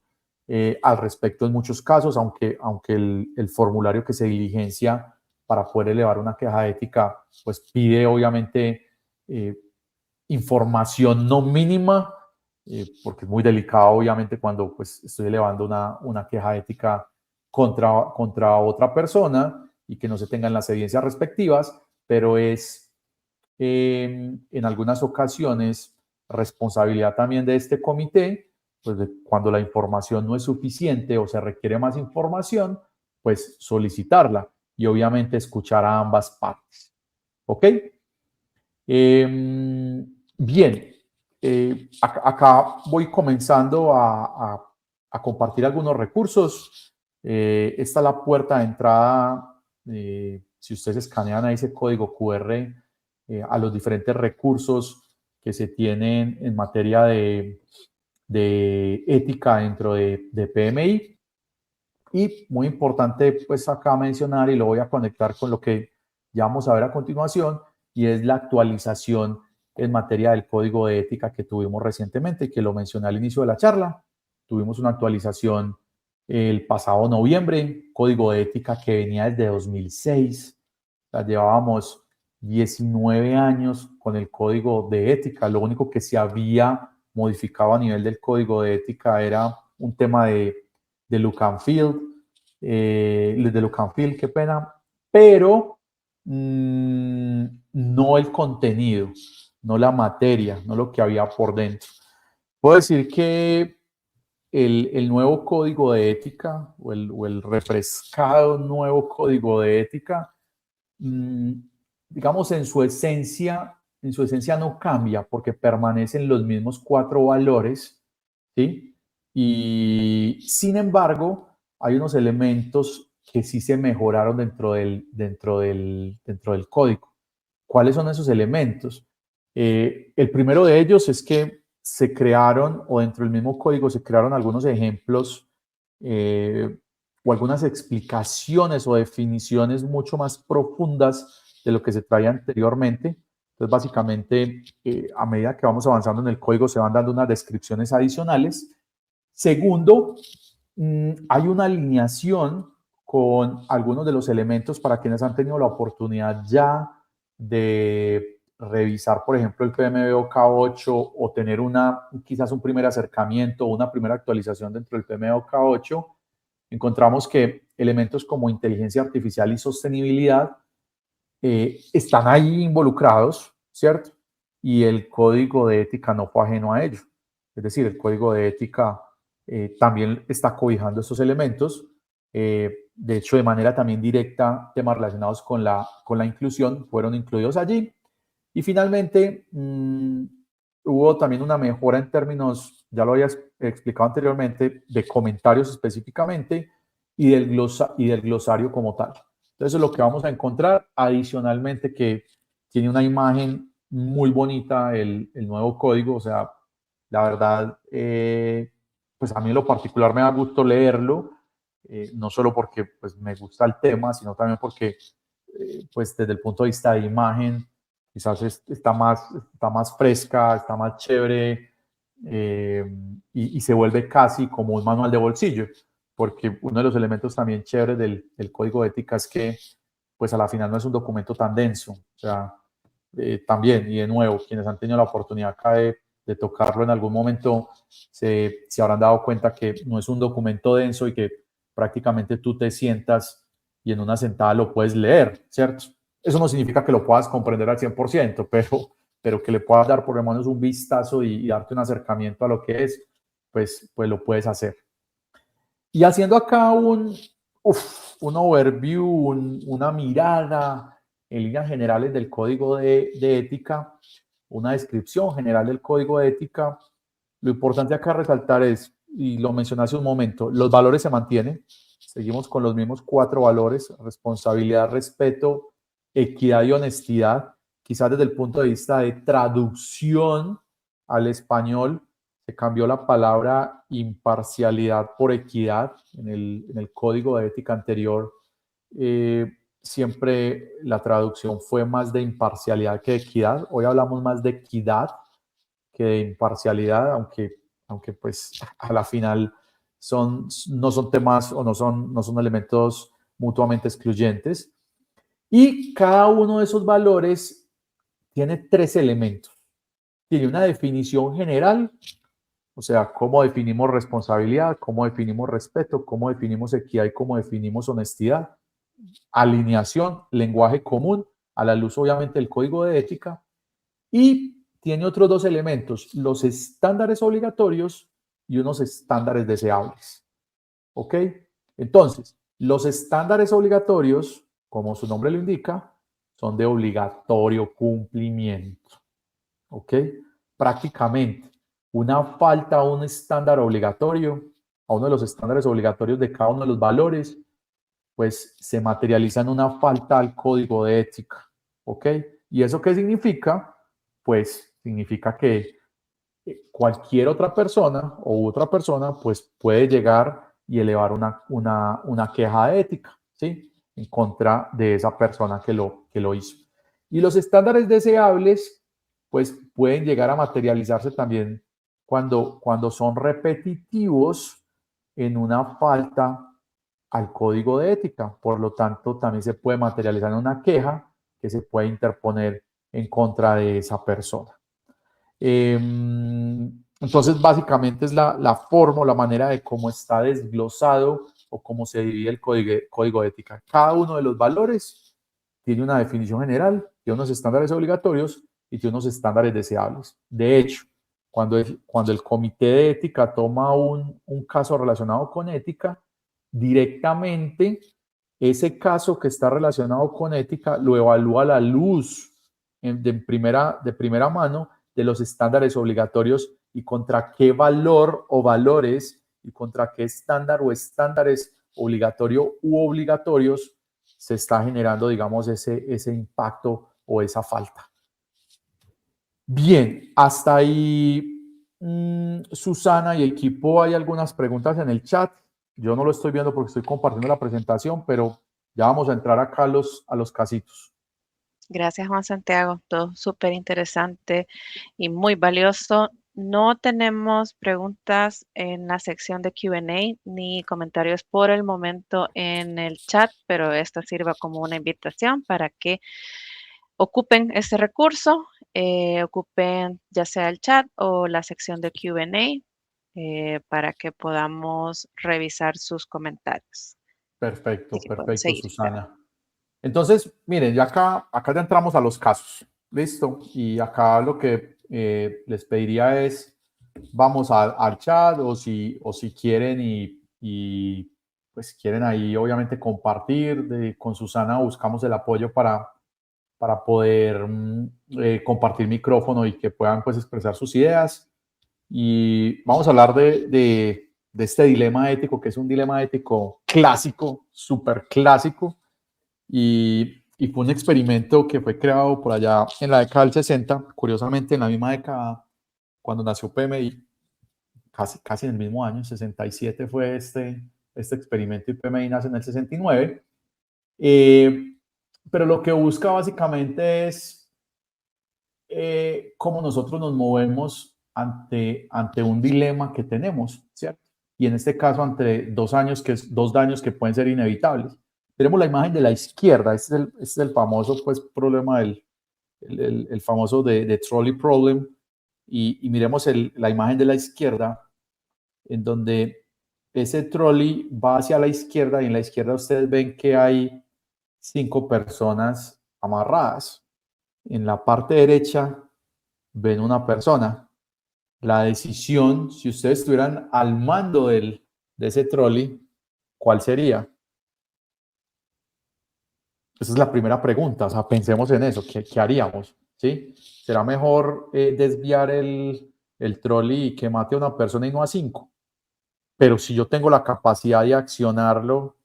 al respecto en muchos casos, aunque el formulario que se diligencia para poder elevar una queja ética, pues pide obviamente información no mínima, porque es muy delicado obviamente cuando pues estoy elevando una queja ética contra otra persona y que no se tengan las evidencias respectivas, pero es en algunas ocasiones responsabilidad también de este comité, pues cuando la información no es suficiente o se requiere más información, pues solicitarla y obviamente escuchar a ambas partes. ¿Ok? Bien, acá voy comenzando a compartir algunos recursos. Esta es la puerta de entrada. Si ustedes escanean ahí ese código QR a los diferentes recursos que se tienen en materia de ética dentro de PMI. Y muy importante, pues acá mencionar, y lo voy a conectar con lo que ya vamos a ver a continuación, y es la actualización en materia del código de ética que tuvimos recientemente, que lo mencioné al inicio de la charla. Tuvimos una actualización el pasado noviembre, código de ética que venía desde 2006. O sea, llevábamos 19 años con el código de ética. Lo único que se había modificado a nivel del código de ética era un tema de look and feel, qué pena, pero no el contenido, no la materia, no lo que había por dentro. Puedo decir que el nuevo código de ética o el refrescado nuevo código de ética, digamos, en su esencia no cambia porque permanecen los mismos 4 valores, ¿sí? Y sin embargo, hay unos elementos que sí se mejoraron dentro del código. ¿Cuáles son esos elementos? El primero de ellos es que se crearon, o dentro del mismo código se crearon algunos ejemplos o algunas explicaciones o definiciones mucho más profundas de lo que se traía anteriormente. Entonces, básicamente, a medida que vamos avanzando en el código, se van dando unas descripciones adicionales. Segundo, hay una alineación con algunos de los elementos para quienes han tenido la oportunidad ya de revisar, por ejemplo, el PMBOK 8 o tener quizás un primer acercamiento o una primera actualización dentro del PMBOK 8. Encontramos que elementos como inteligencia artificial y sostenibilidad están ahí involucrados, ¿cierto? Y el código de ética no fue ajeno a ello. Es decir, el código de ética también está cobijando estos elementos. De hecho, de manera también directa, temas relacionados con la inclusión fueron incluidos allí. Y finalmente, hubo también una mejora en términos, ya lo había explicado anteriormente, de comentarios específicamente y del glosario como tal. Entonces, es lo que vamos a encontrar. Adicionalmente, que tiene una imagen muy bonita el nuevo código. O sea, la verdad, pues a mí en lo particular me da gusto leerlo, no solo porque pues, me gusta el tema, sino también porque, pues desde el punto de vista de imagen, quizás está más fresca, está más chévere, y se vuelve casi como un manual de bolsillo, porque uno de los elementos también chéveres del código de ética es que pues a la final no es un documento tan denso. O sea, también, y de nuevo, quienes han tenido la oportunidad acá de tocarlo en algún momento se habrán dado cuenta que no es un documento denso y que prácticamente tú te sientas y en una sentada lo puedes leer, ¿cierto? Eso no significa que lo puedas comprender al 100%, pero que le puedas dar por lo menos un vistazo y darte un acercamiento a lo que es, pues lo puedes hacer. Y haciendo acá un overview, una mirada en líneas generales del código de ética, una descripción general del código de ética, lo importante acá resaltar es, y lo mencioné hace un momento, los valores se mantienen, seguimos con los mismos 4 valores: responsabilidad, respeto, equidad y honestidad, quizás desde el punto de vista de traducción al español, se cambió la palabra imparcialidad por equidad. En el código de ética anterior, siempre la traducción fue más de imparcialidad que de equidad. Hoy hablamos más de equidad que de imparcialidad, aunque pues a la final no son temas o no son elementos mutuamente excluyentes. Y cada uno de esos valores tiene 3 elementos. Tiene una definición general, o sea, cómo definimos responsabilidad, cómo definimos respeto, cómo definimos equidad y cómo definimos honestidad. Alineación, lenguaje común, a la luz obviamente del código de ética. Y tiene otros 2 elementos, los estándares obligatorios y unos estándares deseables. ¿Ok? Entonces, los estándares obligatorios, como su nombre lo indica, son de obligatorio cumplimiento. ¿Ok? Prácticamente, una falta a un estándar obligatorio, a uno de los estándares obligatorios de cada uno de los valores, pues se materializa en una falta al código de ética. ¿Ok? ¿Y eso qué significa? Pues significa que cualquier otra persona o otra persona pues puede llegar y elevar una queja de ética, ¿sí? En contra de esa persona que lo hizo. Y los estándares deseables pues pueden llegar a materializarse también cuando son repetitivos en una falta al código de ética. Por lo tanto, también se puede materializar en una queja que se puede interponer en contra de esa persona. Entonces, básicamente es la forma o la manera de cómo está desglosado o cómo se divide el código de ética. Cada uno de los valores tiene una definición general, tiene unos estándares obligatorios y tiene unos estándares deseables. De hecho, cuando el comité de ética toma un caso relacionado con ética, directamente ese caso que está relacionado con ética lo evalúa a la luz de primera mano de los estándares obligatorios y contra qué valor o valores y contra qué estándar o estándares obligatorio u obligatorios se está generando, digamos, ese impacto o esa falta. Bien, hasta ahí, Susana y equipo, hay algunas preguntas en el chat. Yo no lo estoy viendo porque estoy compartiendo la presentación, pero ya vamos a entrar acá a los casitos. Gracias, Juan Santiago. Todo súper interesante y muy valioso. No tenemos preguntas en la sección de Q&A ni comentarios por el momento en el chat, pero esto sirva como una invitación para que ocupen este recurso, ocupen ya sea el chat o la sección de Q&A para que podamos revisar sus comentarios. Perfecto, Así que podemos seguir. Susana. Entonces, miren, ya acá ya entramos a los casos. Listo. Y acá lo que les pediría es, vamos al chat o si quieren y pues quieren ahí obviamente compartir. Con Susana buscamos el apoyo para poder compartir micrófono y que puedan pues expresar sus ideas. Y vamos a hablar de este dilema ético, que es un dilema ético clásico, súper clásico, y fue un experimento que fue creado por allá en la década del 60, curiosamente en la misma década cuando nació PMI, casi en el mismo año, 67 fue este experimento y PMI nace en el 69. Pero lo que busca básicamente es cómo nosotros nos movemos ante un dilema que tenemos, ¿cierto? Y en este caso ante dos daños que pueden ser inevitables. Tenemos la imagen de la izquierda, este es el famoso pues, problema el famoso de trolley problem, y miremos la imagen de la izquierda, en donde ese trolley va hacia la izquierda y en la izquierda ustedes ven que hay 5 personas amarradas. En la parte derecha ven una persona. La decisión, si ustedes estuvieran al mando de ese trolley, ¿cuál sería? Esa es la primera pregunta, o sea, pensemos en eso, ¿qué haríamos? ¿Sí? ¿Será mejor desviar el trolley y que mate a una persona y no a 5? Pero si yo tengo la capacidad de accionarlo,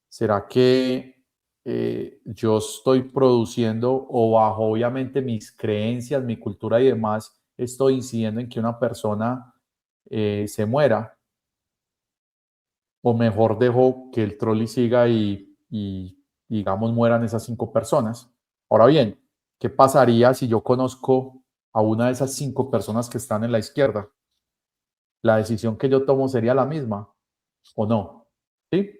¿será que yo estoy produciendo o bajo obviamente mis creencias, mi cultura y demás, estoy incidiendo en que una persona se muera, o mejor dejo que el trolley siga y digamos mueran esas 5 personas. Ahora bien, ¿qué pasaría si yo conozco a una de esas 5 personas que están en la izquierda? ¿La decisión que yo tomo sería la misma o no? ¿Sí?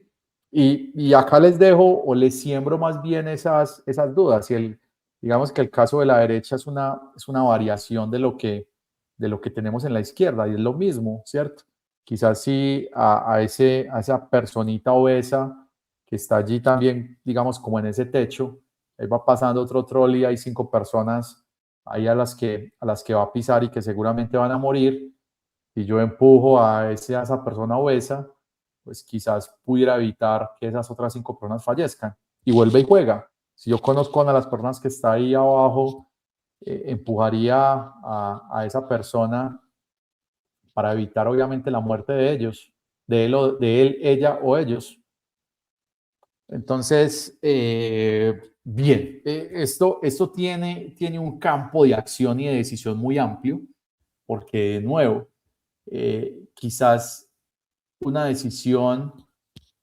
Y acá les dejo o les siembro más bien esas dudas. Y digamos que el caso de la derecha es una variación de lo que tenemos en la izquierda y es lo mismo, ¿cierto? Quizás sí a esa personita obesa que está allí también, digamos, como en ese techo, ahí va pasando otro trolley, hay 5 personas ahí a las que va a pisar y que seguramente van a morir. Si yo empujo a esa persona obesa, pues quizás pudiera evitar que esas otras 5 personas fallezcan. Y vuelve y juega. Si yo conozco a una de las personas que está ahí abajo, empujaría a esa persona para evitar obviamente la muerte de ellos, de él, ella o ellos. Entonces, bien, esto tiene un campo de acción y de decisión muy amplio, porque de nuevo, quizás una decisión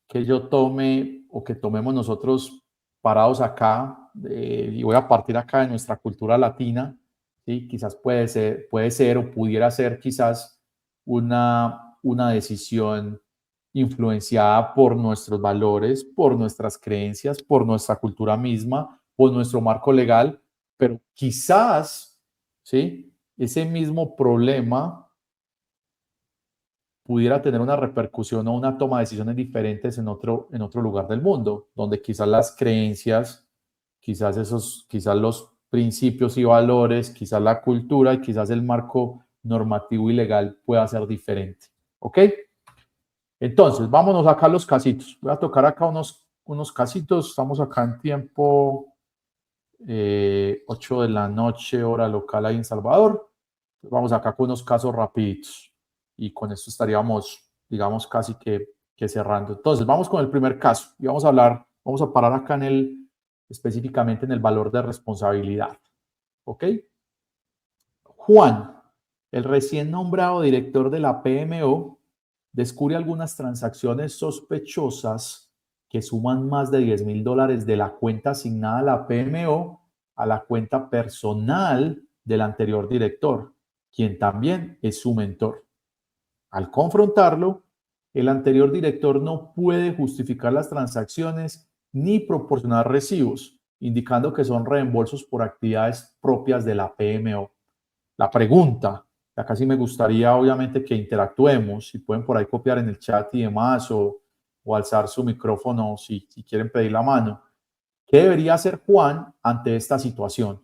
que yo tome o que tomemos nosotros parados acá, y voy a partir acá de nuestra cultura latina, ¿sí? Quizás puede ser o pudiera ser quizás una decisión influenciada por nuestros valores, por nuestras creencias, por nuestra cultura misma, por nuestro marco legal, pero quizás, ¿sí? Ese mismo problema pudiera tener una repercusión o una toma de decisiones diferentes en otro lugar del mundo, donde quizás las creencias, quizás los principios y valores, quizás la cultura y quizás el marco normativo y legal pueda ser diferente. ¿Ok? Entonces, vámonos acá a los casitos. Voy a tocar acá unos casitos. Estamos acá en tiempo 8 de la noche, hora local ahí en Salvador. Vamos acá con unos casos rapiditos y con esto estaríamos, digamos, casi que cerrando. Entonces, vamos con el primer caso y vamos a parar acá específicamente en el valor de responsabilidad. ¿Ok? Juan, el recién nombrado director de la PMO, descubre algunas transacciones sospechosas que suman más de $10,000 de la cuenta asignada a la PMO a la cuenta personal del anterior director, quien también es su mentor. Al confrontarlo, el anterior director no puede justificar las transacciones ni proporcionar recibos, indicando que son reembolsos por actividades propias de la PMO. La pregunta, acá sí me gustaría obviamente que interactuemos, si pueden por ahí copiar en el chat y demás, o alzar su micrófono si quieren pedir la mano. ¿Qué debería hacer Juan ante esta situación?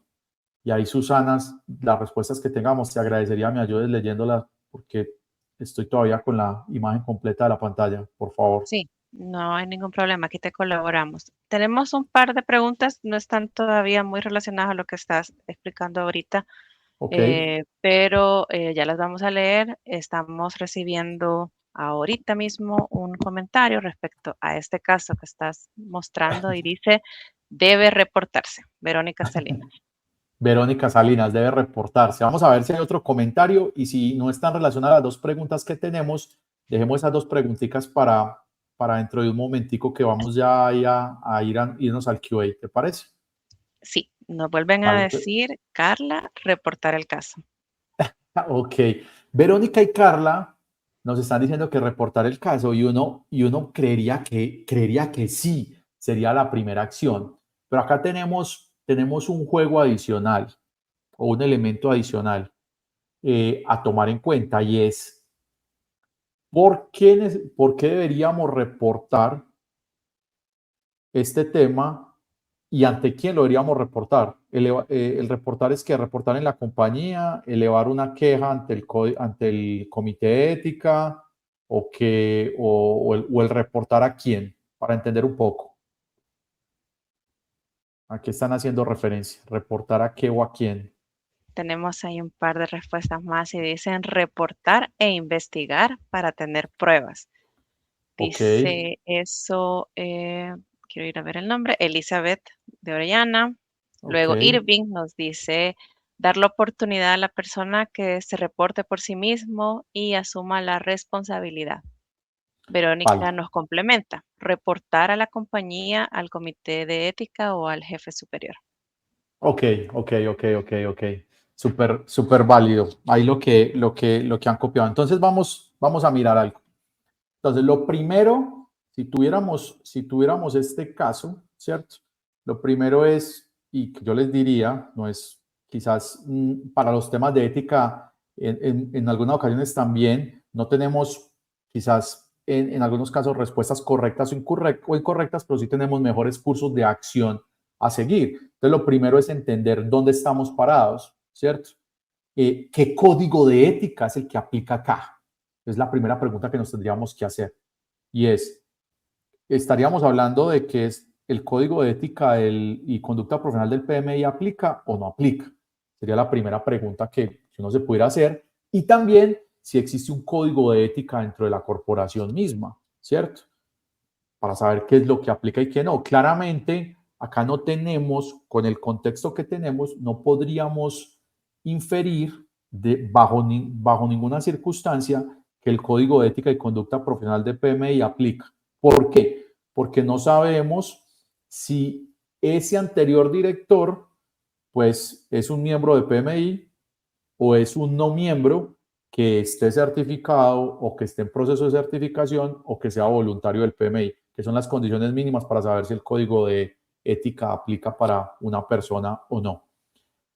Y ahí, Susana, las respuestas que tengamos, te agradecería me ayudes leyéndolas porque estoy todavía con la imagen completa de la pantalla, por favor. Sí, no hay ningún problema, aquí te colaboramos. Tenemos un par de preguntas, no están todavía muy relacionadas a lo que estás explicando ahorita, Ok. pero ya las vamos a leer. Estamos recibiendo ahorita mismo un comentario respecto a este caso que estás mostrando y dice, debe reportarse, Verónica Salinas. Verónica Salinas debe reportarse. Vamos a ver si hay otro comentario y si no están relacionadas las dos preguntas que tenemos, dejemos esas dos preguntitas para dentro de un momentico que vamos ya irnos al QA, ¿te parece? Sí, nos vuelven a Vale, decir, Carla, reportar el caso. ok. Verónica y Carla nos están diciendo que reportar el caso y uno creería que sí, sería la primera acción. Pero acá tenemos un juego adicional o un elemento adicional a tomar en cuenta y es ¿por qué deberíamos reportar este tema y ante quién lo deberíamos reportar? El reportar es que reportar en la compañía, elevar una queja ante el comité de ética o el reportar a quién, para entender un poco. ¿A qué están haciendo referencia? ¿Reportar a qué o a quién? Tenemos ahí un par de respuestas más y dicen reportar e investigar para tener pruebas. Ok. Dice eso, quiero ir a ver el nombre, Elizabeth de Orellana. Ok, Luego Irving nos dice dar la oportunidad a la persona que se reporte por sí mismo y asuma la responsabilidad. vale. Verónica nos complementa, reportar a la compañía, al comité de ética o al jefe superior. Ok, ok, ok, ok, ok. Súper, súper válido. Ahí lo que han copiado. Entonces vamos a mirar algo. Entonces, lo primero, si tuviéramos este caso, ¿cierto? Lo primero es, y que yo les diría, no es quizás para los temas de ética, en algunas ocasiones también no tenemos quizás en algunos casos respuestas correctas o incorrectas, pero sí tenemos mejores cursos de acción a seguir. Entonces, lo primero es entender dónde estamos parados, ¿cierto? ¿Qué código de ética es el que aplica acá? Es la primera pregunta que nos tendríamos que hacer. Y estaríamos hablando de que es el código de ética y conducta profesional del PMI aplica o no aplica. Sería la primera pregunta que uno se pudiera hacer. Y también si existe un código de ética dentro de la corporación misma, ¿cierto? Para saber qué es lo que aplica y qué no. Claramente, acá no tenemos, con el contexto que tenemos, no podríamos inferir bajo ninguna circunstancia que el Código de Ética y Conducta Profesional de PMI aplica. ¿Por qué? Porque no sabemos si ese anterior director, pues, es un miembro de PMI o es un no miembro que esté certificado o que esté en proceso de certificación o que sea voluntario del PMI, que son las condiciones mínimas para saber si el código de ética aplica para una persona o no.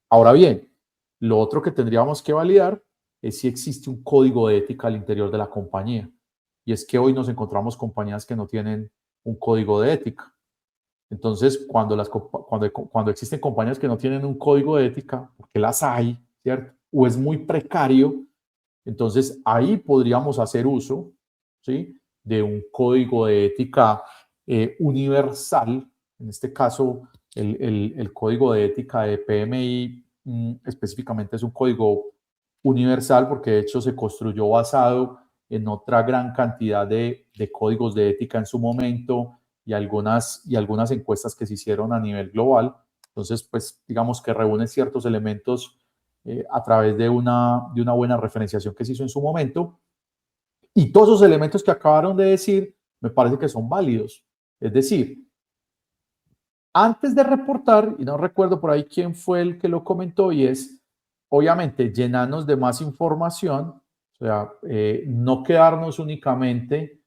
Ahora bien, lo otro que tendríamos que validar es si existe un código de ética al interior de la compañía. Y es que hoy nos encontramos compañías que no tienen un código de ética. Entonces, cuando existen compañías que no tienen un código de ética, porque las hay, ¿cierto? O es muy precario, entonces ahí podríamos hacer uso, ¿sí? De un código de ética universal. En este caso, el código de ética de PMI específicamente es un código universal porque de hecho se construyó basado en otra gran cantidad de códigos de ética en su momento y algunas encuestas que se hicieron a nivel global. Entonces, pues digamos que reúne ciertos elementos a través de una buena referenciación que se hizo en su momento. Y todos esos elementos que acabaron de decir me parece que son válidos. Es decir, antes de reportar, y no recuerdo por ahí quién fue el que lo comentó, y es, obviamente, llenarnos de más información, o sea, no quedarnos únicamente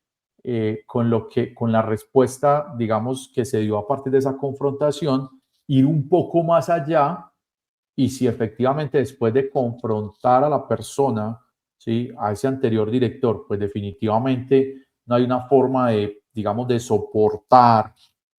con la respuesta, digamos, que se dio a partir de esa confrontación, ir un poco más allá y si efectivamente después de confrontar a la persona, ¿sí? A ese anterior director, pues definitivamente no hay una forma de, digamos, de soportar,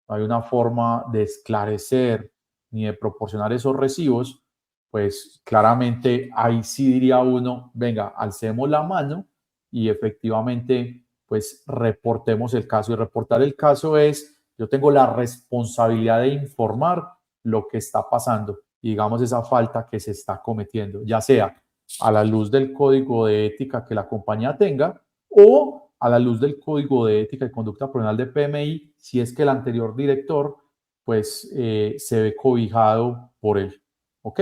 no hay una forma de esclarecer ni de proporcionar esos recibos, pues claramente ahí sí diría uno, venga, alcemos la mano y efectivamente pues reportemos el caso. Y reportar el caso es, yo tengo la responsabilidad de informar lo que está pasando y digamos esa falta que se está cometiendo, ya sea a la luz del código de ética que la compañía tenga o a la luz del código de ética y conducta profesional de PMI, si es que el anterior director pues se ve cobijado por él. ¿Ok?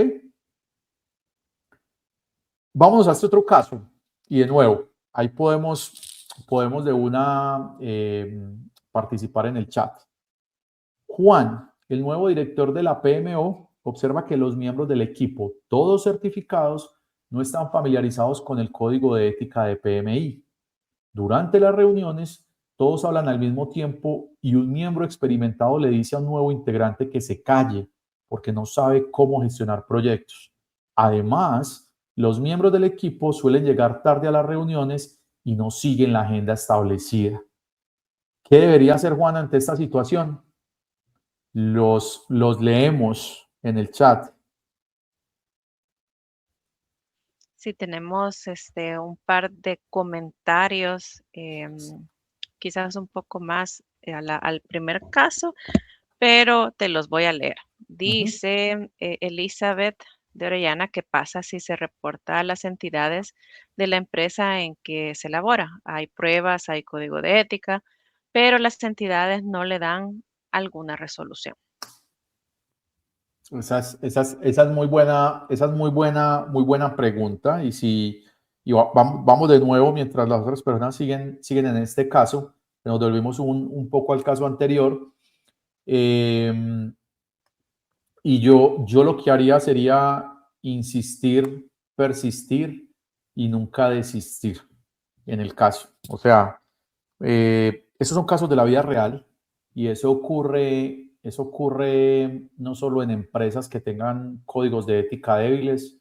Vamos a este otro caso y de nuevo, ahí podemos de una participar en el chat. Juan, el nuevo director de la PMO, observa que los miembros del equipo, todos certificados, no están familiarizados con el código de ética de PMI. Durante las reuniones, todos hablan al mismo tiempo y un miembro experimentado le dice a un nuevo integrante que se calle porque no sabe cómo gestionar proyectos. Además, los miembros del equipo suelen llegar tarde a las reuniones y no siguen la agenda establecida. ¿Qué debería hacer Juan ante esta situación? Los leemos en el chat. Sí, tenemos un par de comentarios, quizás un poco más al primer caso, pero te los voy a leer. Ujú. Dice Elizabeth de Orellana, ¿qué pasa si se reporta a las entidades de la empresa en que se elabora? Hay pruebas, hay código de ética, pero las entidades no le dan alguna resolución. Esa es muy buena pregunta. Vamos de nuevo, mientras las otras personas siguen en este caso, nos volvimos un poco al caso anterior. Y yo lo que haría sería insistir, persistir y nunca desistir en el caso. O sea, esos son casos de la vida real y eso ocurre no solo en empresas que tengan códigos de ética débiles,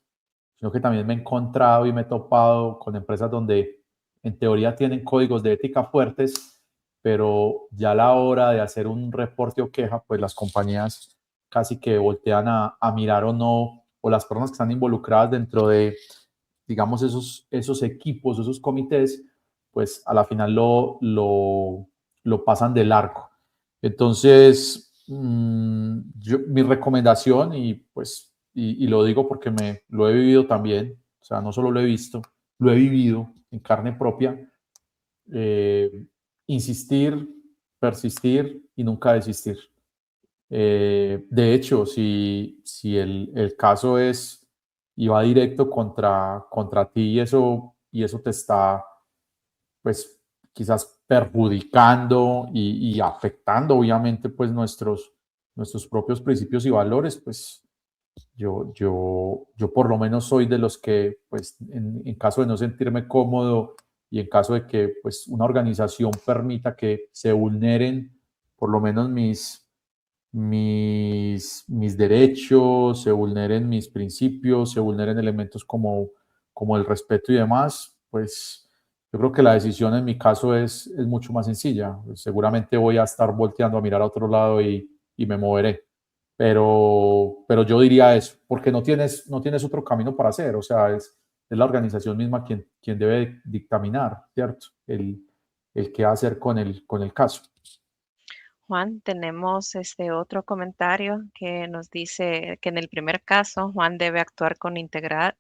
sino que también me he encontrado y me he topado con empresas donde en teoría tienen códigos de ética fuertes, pero ya a la hora de hacer un reporte o queja, pues las compañías casi que voltean a mirar o no, o las personas que están involucradas dentro de, digamos, esos equipos, esos comités, pues a la final lo pasan de largo. Entonces, mi recomendación, y pues, y lo digo porque lo he vivido también, o sea, no solo lo he visto, lo he vivido en carne propia, insistir, persistir y nunca desistir. De hecho, si el caso es y va directo contra ti y eso te está, pues, quizás perjudicando y afectando, obviamente, pues, nuestros propios principios y valores, pues, yo por lo menos soy de los que, pues, en caso de no sentirme cómodo y en caso de que, pues, una organización permita que se vulneren por lo menos mis derechos, se vulneren mis principios, se vulneren elementos como el respeto y demás, pues yo creo que la decisión en mi caso es mucho más sencilla. Seguramente voy a estar volteando a mirar a otro lado y me moveré. Pero yo diría eso, porque no tienes otro camino para hacer. O sea, es la organización misma quien debe dictaminar, ¿cierto? El qué hacer con el caso. Juan, tenemos este otro comentario que nos dice que en el primer caso, Juan debe actuar con integridad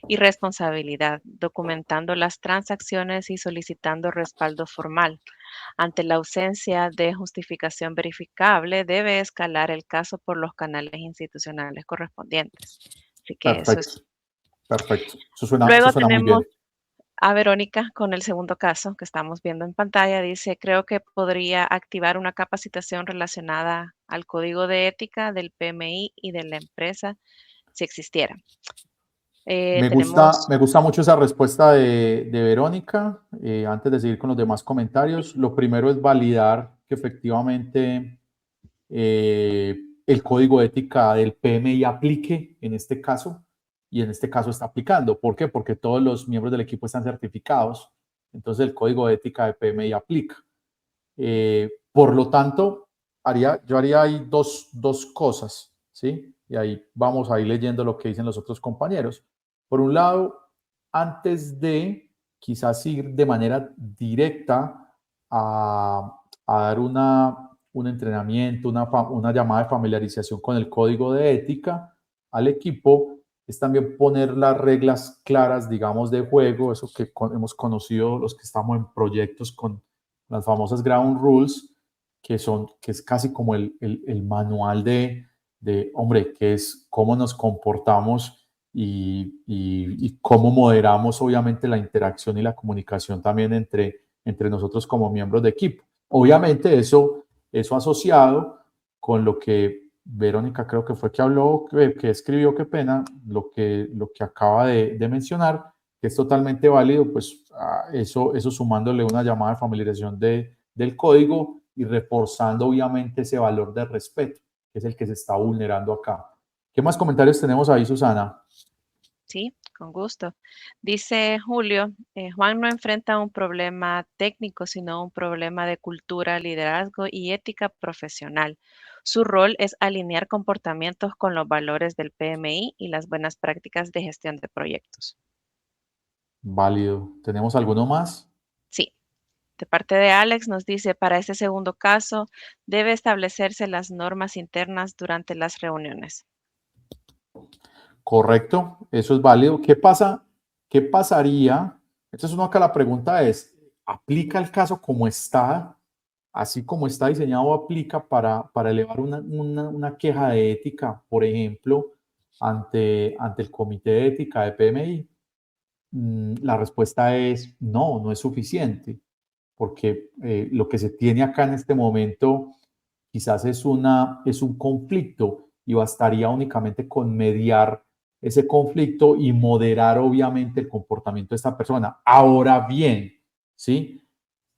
y responsabilidad, documentando las transacciones y solicitando respaldo formal. Ante la ausencia de justificación verificable, debe escalar el caso por los canales institucionales correspondientes. Así que eso es. Perfecto, perfecto. Eso Luego suena muy bien. tenemos a Verónica con el segundo caso que estamos viendo en pantalla. Dice, creo que podría activar una capacitación relacionada al código de ética del PMI y de la empresa si existiera. Tenemos, Me gusta mucho esa respuesta de Verónica. Antes de seguir con los demás comentarios, lo primero es validar que efectivamente el código de ética del PMI aplique en este caso, y en este caso está aplicando. ¿Por qué? Porque todos los miembros del equipo están certificados, entonces el código de ética de PMI aplica. Por lo tanto, yo haría ahí dos cosas, ¿sí? Y ahí vamos a ir leyendo lo que dicen los otros compañeros. Por un lado, antes de quizás ir de manera directa a dar un entrenamiento, una llamada de familiarización con el código de ética al equipo, es también poner las reglas claras, digamos, de juego, eso que hemos conocido los que estamos en proyectos con las famosas ground rules, que es casi como el manual hombre, que es cómo nos comportamos y cómo moderamos, obviamente, la interacción y la comunicación también entre nosotros como miembros de equipo. Obviamente, eso asociado con lo que Verónica creo que fue que habló, que escribió, qué pena, lo que acaba de mencionar, que es totalmente válido, pues eso sumándole una llamada de familiarización del código y reforzando obviamente ese valor de respeto, que es el que se está vulnerando acá. ¿Qué más comentarios tenemos ahí, Susana? sí, con gusto. Dice Julio, Juan no enfrenta un problema técnico, sino un problema de cultura, liderazgo y ética profesional. Su rol es alinear comportamientos con los valores del PMI y las buenas prácticas de gestión de proyectos. Válido. ¿Tenemos alguno más? Sí, de parte de Alex nos dice, para este segundo caso, debe establecerse las normas internas durante las reuniones. Correcto, eso es válido. ¿Qué pasa? ¿Qué pasaría? Entonces, acá la pregunta es, ¿aplica el caso como está así como está diseñado, aplica para elevar una queja de ética, por ejemplo, ante el Comité de Ética de PMI? La respuesta es no, no es suficiente, porque lo que se tiene acá en este momento quizás es un conflicto y bastaría únicamente con mediar ese conflicto y moderar obviamente el comportamiento de esta persona. Ahora bien, ¿sí?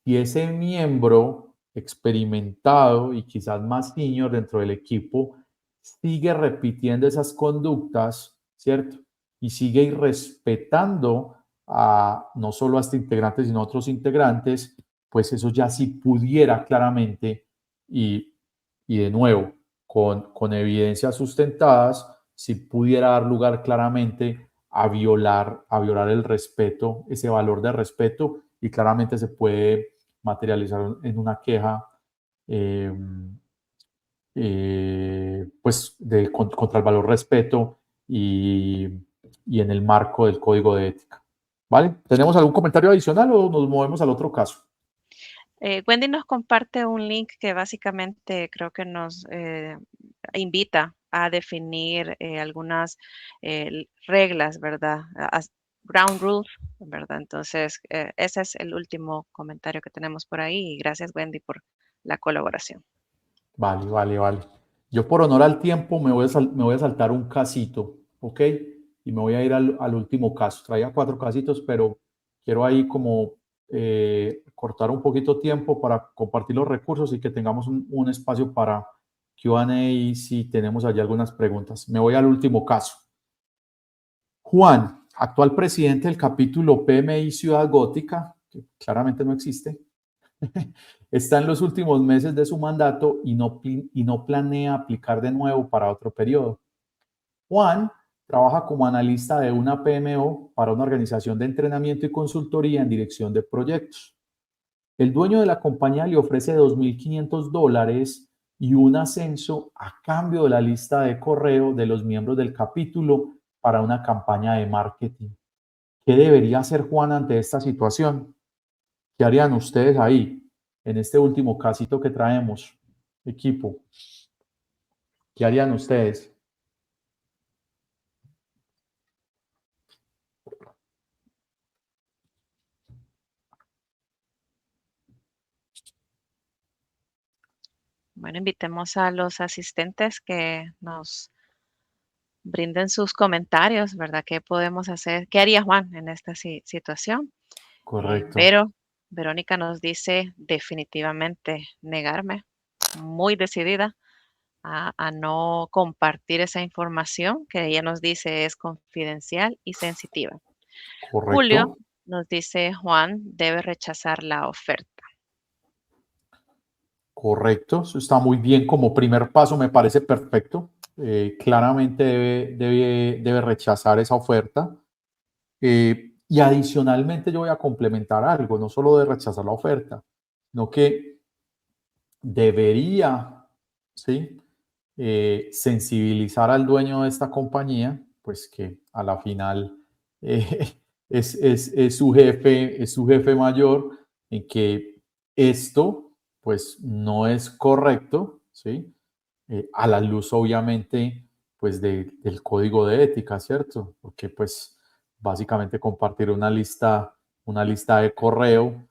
Si ese miembro experimentado y quizás más senior dentro del equipo sigue repitiendo esas conductas, ¿cierto? Y sigue irrespetando no solo a este integrante, sino a otros integrantes, pues eso ya sí pudiera claramente y, y de nuevo, con evidencias sustentadas, si pudiera dar lugar claramente a violar el respeto, ese valor de respeto, y claramente se puede materializar en una queja eh, pues contra el valor respeto y en el marco del código de ética. ¿Vale? ¿Tenemos algún comentario adicional o nos movemos al otro caso? Wendy nos comparte un link que básicamente creo que nos invita a definir algunas reglas, ¿verdad? Ground rules, ¿verdad? Entonces, ese es el último comentario que tenemos por ahí y gracias, Wendy, por la colaboración. Vale, vale, vale. Yo por honor al tiempo me voy a saltar un casito, ¿ok? Y me voy a ir al último caso. Traía 4 casitos, pero quiero ahí como cortar un poquito tiempo para compartir los recursos y que tengamos un espacio para Q&A si tenemos allí algunas preguntas. Me voy al último caso. Juan, actual presidente del capítulo PMI Ciudad Gótica, que claramente no existe, está en los últimos meses de su mandato y no planea aplicar de nuevo para otro periodo. Juan trabaja como analista de una PMO para una organización de entrenamiento y consultoría en dirección de proyectos. El dueño de la compañía le ofrece $2,500 y un ascenso a cambio de la lista de correo de los miembros del capítulo para una campaña de marketing. ¿Qué debería hacer Juan ante esta situación? ¿Qué harían ustedes ahí, en este último casito que traemos, equipo? ¿Qué harían ustedes? Bueno, invitemos a los asistentes que nos brinden sus comentarios, ¿verdad? ¿Qué podemos hacer? ¿Qué haría Juan en esta situación? Correcto, Pero Verónica nos dice definitivamente negarme, muy decidida a no compartir esa información que ella nos dice es confidencial y sensitiva. Julio correcto, nos dice Juan debe rechazar la oferta. correcto. Eso está muy bien como primer paso, me parece perfecto. Claramente debe rechazar esa oferta. Y adicionalmente yo voy a complementar algo, no solo de rechazar la oferta, sino que debería, ¿sí? Sensibilizar al dueño de esta compañía, pues que a la final eh, es su jefe mayor, en que esto pues no es correcto, ¿sí? A la luz obviamente pues del código de ética, ¿cierto? Porque pues básicamente compartir una lista de correo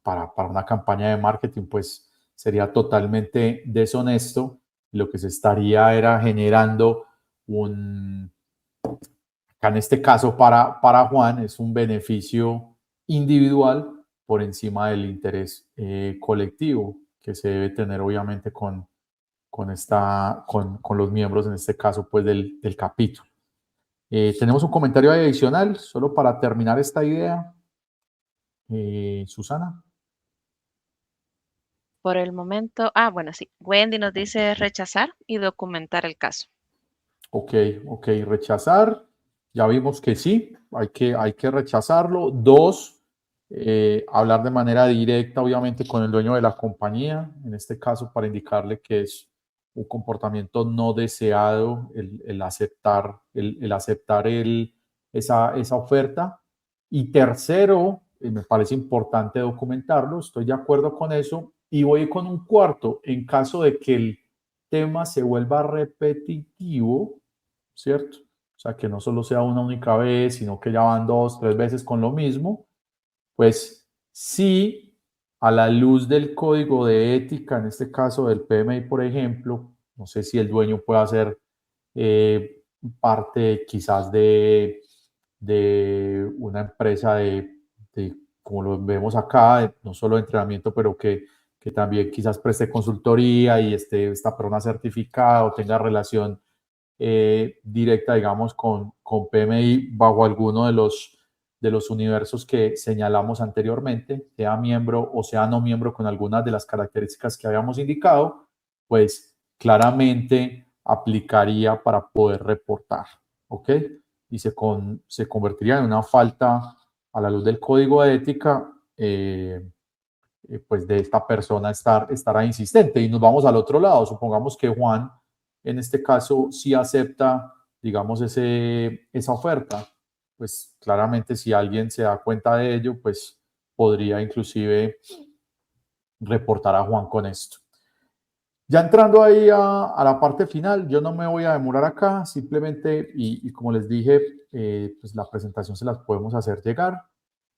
para una campaña de marketing pues sería totalmente deshonesto. Lo que se estaría era generando acá en este caso para Juan, es un beneficio individual por encima del interés colectivo que se debe tener obviamente con los miembros, en este caso pues del capítulo. Tenemos un comentario adicional, solo para terminar esta idea. Susana. Por el momento, bueno, sí, Wendy nos dice rechazar y documentar el caso. Ok, ok, rechazar. Ya vimos que sí, hay que rechazarlo. 2, hablar de manera directa, obviamente, con el dueño de la compañía, en este caso para indicarle que es un comportamiento no deseado el aceptar esa oferta. Y tercero, me parece importante documentarlo, estoy de acuerdo con eso. Y voy con un cuarto, en caso de que el tema se vuelva repetitivo, ¿cierto? O sea, que no solo sea una única vez, sino que ya van 2, 3 veces con lo mismo, pues sí, a la luz del código de ética, en este caso del PMI, por ejemplo, no sé si el dueño puede hacer parte quizás de una empresa como lo vemos acá, no solo de entrenamiento, pero que también quizás preste consultoría y esta persona certificada o tenga relación directa, digamos, con PMI bajo alguno de los universos que señalamos anteriormente, sea miembro o sea no miembro con algunas de las características que habíamos indicado, pues claramente aplicaría para poder reportar, ¿ok? Y se convertiría en una falta a la luz del código de ética, pues de esta persona estará insistente. Y nos vamos al otro lado. Supongamos que Juan, en este caso, sí acepta, digamos, esa oferta. Pues claramente si alguien se da cuenta de ello, pues podría inclusive reportar a Juan con esto. Ya entrando ahí a la parte final, yo no me voy a demorar acá, simplemente, y como les dije, pues la presentación se las podemos hacer llegar.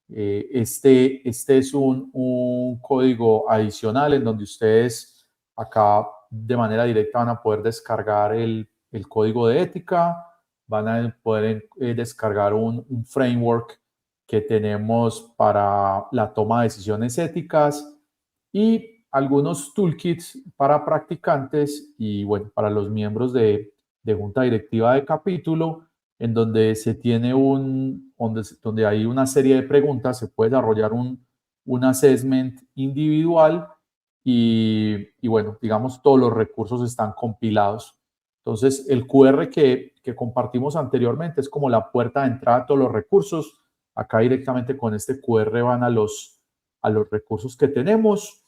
Este es un código adicional en donde ustedes acá de manera directa van a poder descargar el código de ética, van a poder descargar un framework que tenemos para la toma de decisiones éticas y algunos toolkits para practicantes y bueno, para los miembros de junta directiva de capítulo, en donde se tiene donde hay una serie de preguntas, se puede desarrollar un assessment individual y bueno, digamos, todos los recursos están compilados. Entonces, el QR que compartimos anteriormente es como la puerta de entrada a todos los recursos. Acá directamente con este QR van a los recursos que tenemos.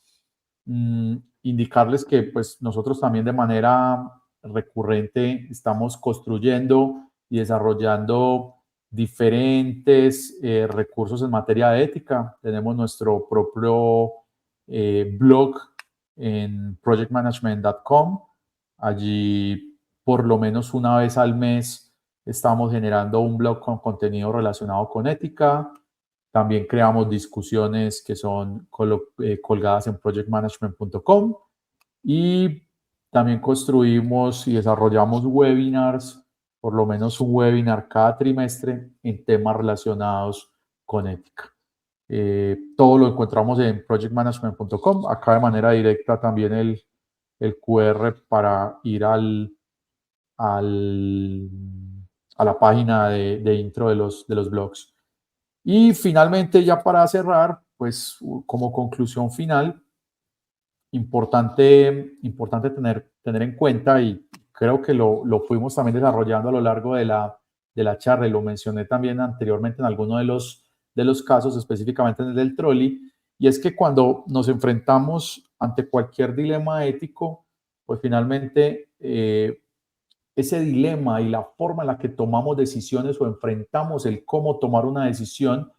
Indicarles que pues nosotros también de manera recurrente estamos construyendo y desarrollando diferentes recursos en materia de ética. Tenemos nuestro propio blog en projectmanagement.com. Allí por lo menos una vez al mes estamos generando un blog con contenido relacionado con ética. También creamos discusiones que son colgadas en projectmanagement.com y también construimos y desarrollamos webinars, por lo menos un webinar cada trimestre en temas relacionados con ética. Todo lo encontramos en projectmanagement.com. Acá de manera directa también el QR para ir a la página de intro de los blogs. Y finalmente, ya para cerrar, pues como conclusión final, importante tener en cuenta, y creo que lo fuimos también desarrollando a lo largo de la charla, y lo mencioné también anteriormente en alguno de los casos, específicamente en el del trolley, y es que cuando nos enfrentamos ante cualquier dilema ético, pues finalmente ese dilema y la forma en la que tomamos decisiones o enfrentamos el cómo tomar una decisión,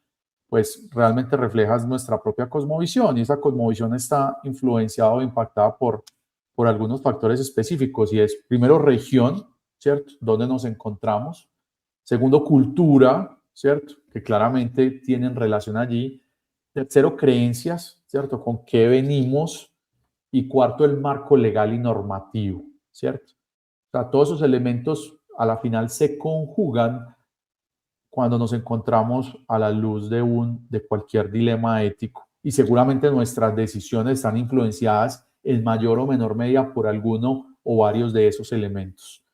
pues realmente refleja nuestra propia cosmovisión, y esa cosmovisión está influenciada o impactada por algunos factores específicos, y es primero región, ¿cierto? ¿Dónde nos encontramos? Segundo, cultura, ¿cierto? Que claramente tienen relación allí. Tercero, creencias, ¿cierto? ¿Con qué venimos? Y cuarto, el marco legal y normativo, ¿cierto? O sea, todos esos elementos a la final se conjugan cuando nos encontramos a la luz de cualquier dilema ético. Y seguramente nuestras decisiones están influenciadas en mayor o menor medida por alguno o varios de esos elementos.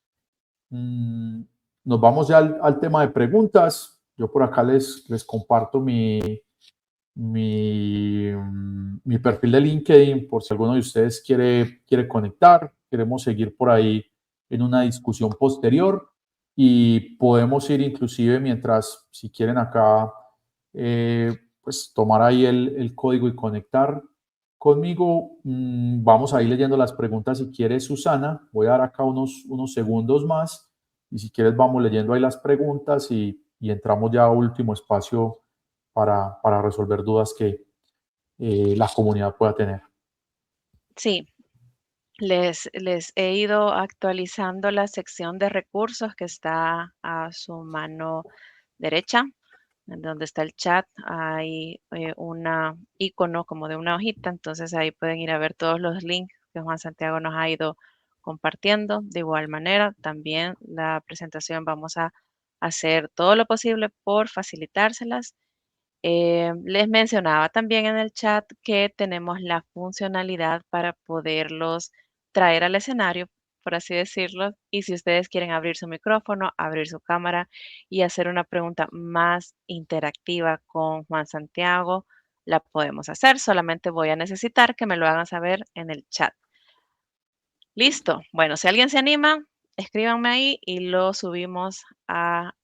Nos vamos ya al tema de preguntas. Yo por acá les comparto mi perfil de LinkedIn por si alguno de ustedes quiere conectar. Queremos seguir por ahí en una discusión posterior y podemos ir inclusive mientras, si quieren acá, pues tomar ahí el código y conectar conmigo. Vamos a ir leyendo las preguntas si quieres, Susana. Voy a dar acá unos segundos más y si quieres vamos leyendo ahí las preguntas y entramos ya a último espacio para resolver dudas que la comunidad pueda tener. Sí, les he ido actualizando la sección de recursos que está a su mano derecha, en donde está el chat. Hay una icono como de una hojita, entonces ahí pueden ir a ver todos los links que Juan Santiago nos ha ido compartiendo. De igual manera, también la presentación vamos a hacer todo lo posible por facilitárselas. Les mencionaba también en el chat que tenemos la funcionalidad para poderlos traer al escenario, por así decirlo, y si ustedes quieren abrir su micrófono, abrir su cámara y hacer una pregunta más interactiva con Juan Santiago, la podemos hacer. Solamente voy a necesitar que me lo hagan saber en el chat. Listo. Bueno, si alguien se anima, escríbanme ahí y lo subimos a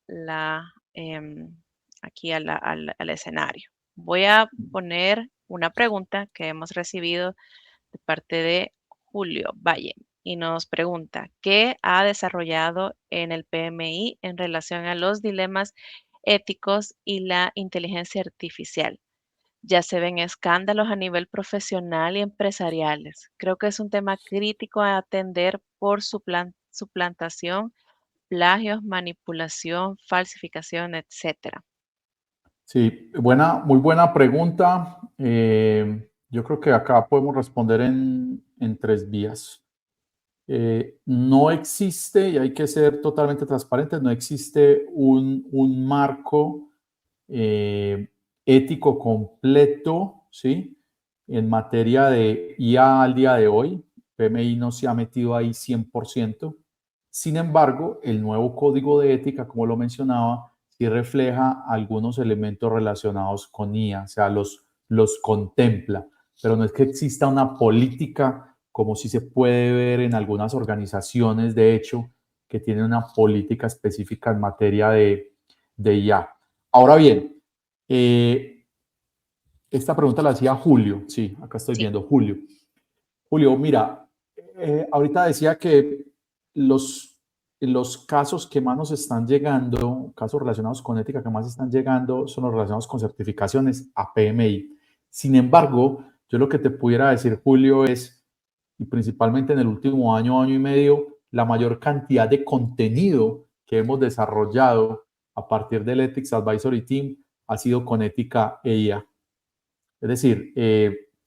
aquí al escenario. Voy a poner una pregunta que hemos recibido de parte de Julio Valle y nos pregunta, ¿qué ha desarrollado en el PMI en relación a los dilemas éticos y la inteligencia artificial? Ya se ven escándalos a nivel profesional y empresariales. Creo que es un tema crítico a atender por suplantación, plagios, manipulación, falsificación, etcétera. Sí, muy buena pregunta. Yo creo que acá podemos responder en 3 vías. No existe, y hay que ser totalmente transparentes, no existe un marco ético completo, ¿sí? En materia de IA al día de hoy. PMI no se ha metido ahí 100%. Sin embargo, el nuevo código de ética, como lo mencionaba, sí refleja algunos elementos relacionados con IA, o sea, los contempla, pero no es que exista una política como si se puede ver en algunas organizaciones, de hecho, que tienen una política específica en materia de IA. Ahora bien, esta pregunta la hacía Julio, sí, acá estoy Sí. viendo, Julio. Julio, mira, ahorita decía que los casos que más nos están llegando, casos relacionados con ética que más están llegando, son los relacionados con certificaciones a PMI. Sin embargo, yo lo que te pudiera decir, Julio, es, y principalmente en el último año, año y medio, la mayor cantidad de contenido que hemos desarrollado a partir del Ethics Advisory Team ha sido con ética e IA. Es decir,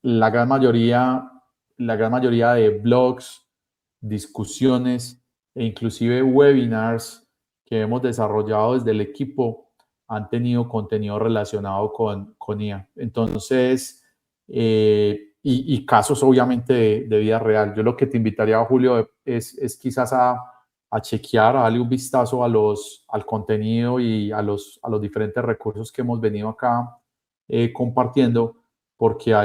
la gran mayoría de blogs, discusiones e inclusive webinars que hemos desarrollado desde el equipo han tenido contenido relacionado con IA. Entonces, y casos obviamente de vida real. Yo lo que te invitaría, Julio, es quizás a chequear, a darle un vistazo al contenido y a los diferentes recursos que hemos venido acá compartiendo, porque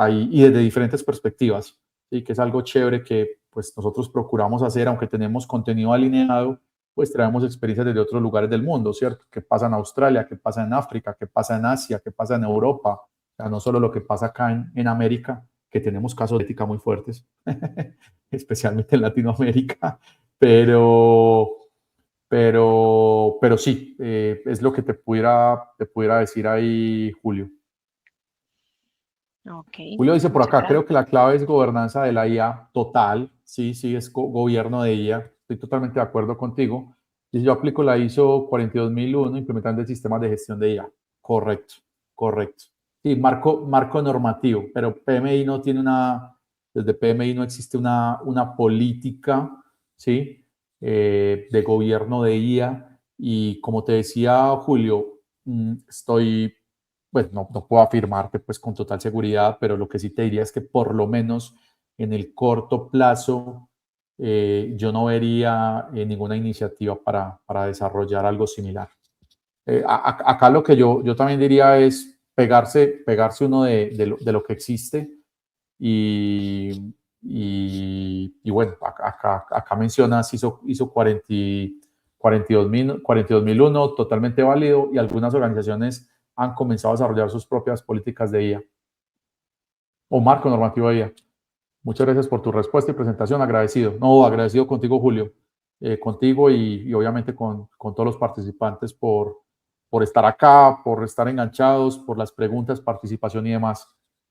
y desde diferentes perspectivas, ¿sí? Que es algo chévere que pues nosotros procuramos hacer, aunque tenemos contenido alineado, pues traemos experiencias desde otros lugares del mundo, ¿cierto? ¿Qué pasa en Australia? ¿Qué pasa en África? ¿Qué pasa en Asia? ¿Qué pasa en Europa? O sea, no solo lo que pasa acá en América, que tenemos casos de ética muy fuertes, especialmente en Latinoamérica, pero sí, es lo que te pudiera decir ahí, Julio. Ok, Julio dice por muchas acá, creo gracias. que la clave es gobernanza de la IA total. Sí, sí, es gobierno de IA. Estoy totalmente de acuerdo contigo. Dice, yo aplico la ISO 42001 implementando el sistema de gestión de IA. Correcto, correcto. Sí, marco normativo, pero PMI no tiene desde PMI no existe una política, ¿sí? De gobierno de IA. Y como te decía, Julio, pues no puedo afirmarte pues con total seguridad, pero lo que sí te diría es que por lo menos en el corto plazo yo no vería ninguna iniciativa para desarrollar algo similar. Acá lo que yo también diría es pegarse uno de lo que existe y bueno, acá mencionas ISO 42001, totalmente válido, y algunas organizaciones han comenzado a desarrollar sus propias políticas de IA o marco normativo de IA. Muchas gracias por tu respuesta y presentación, agradecido. No, agradecido contigo, Julio, contigo y obviamente con todos los participantes por estar acá, por estar enganchados, por las preguntas, participación y demás.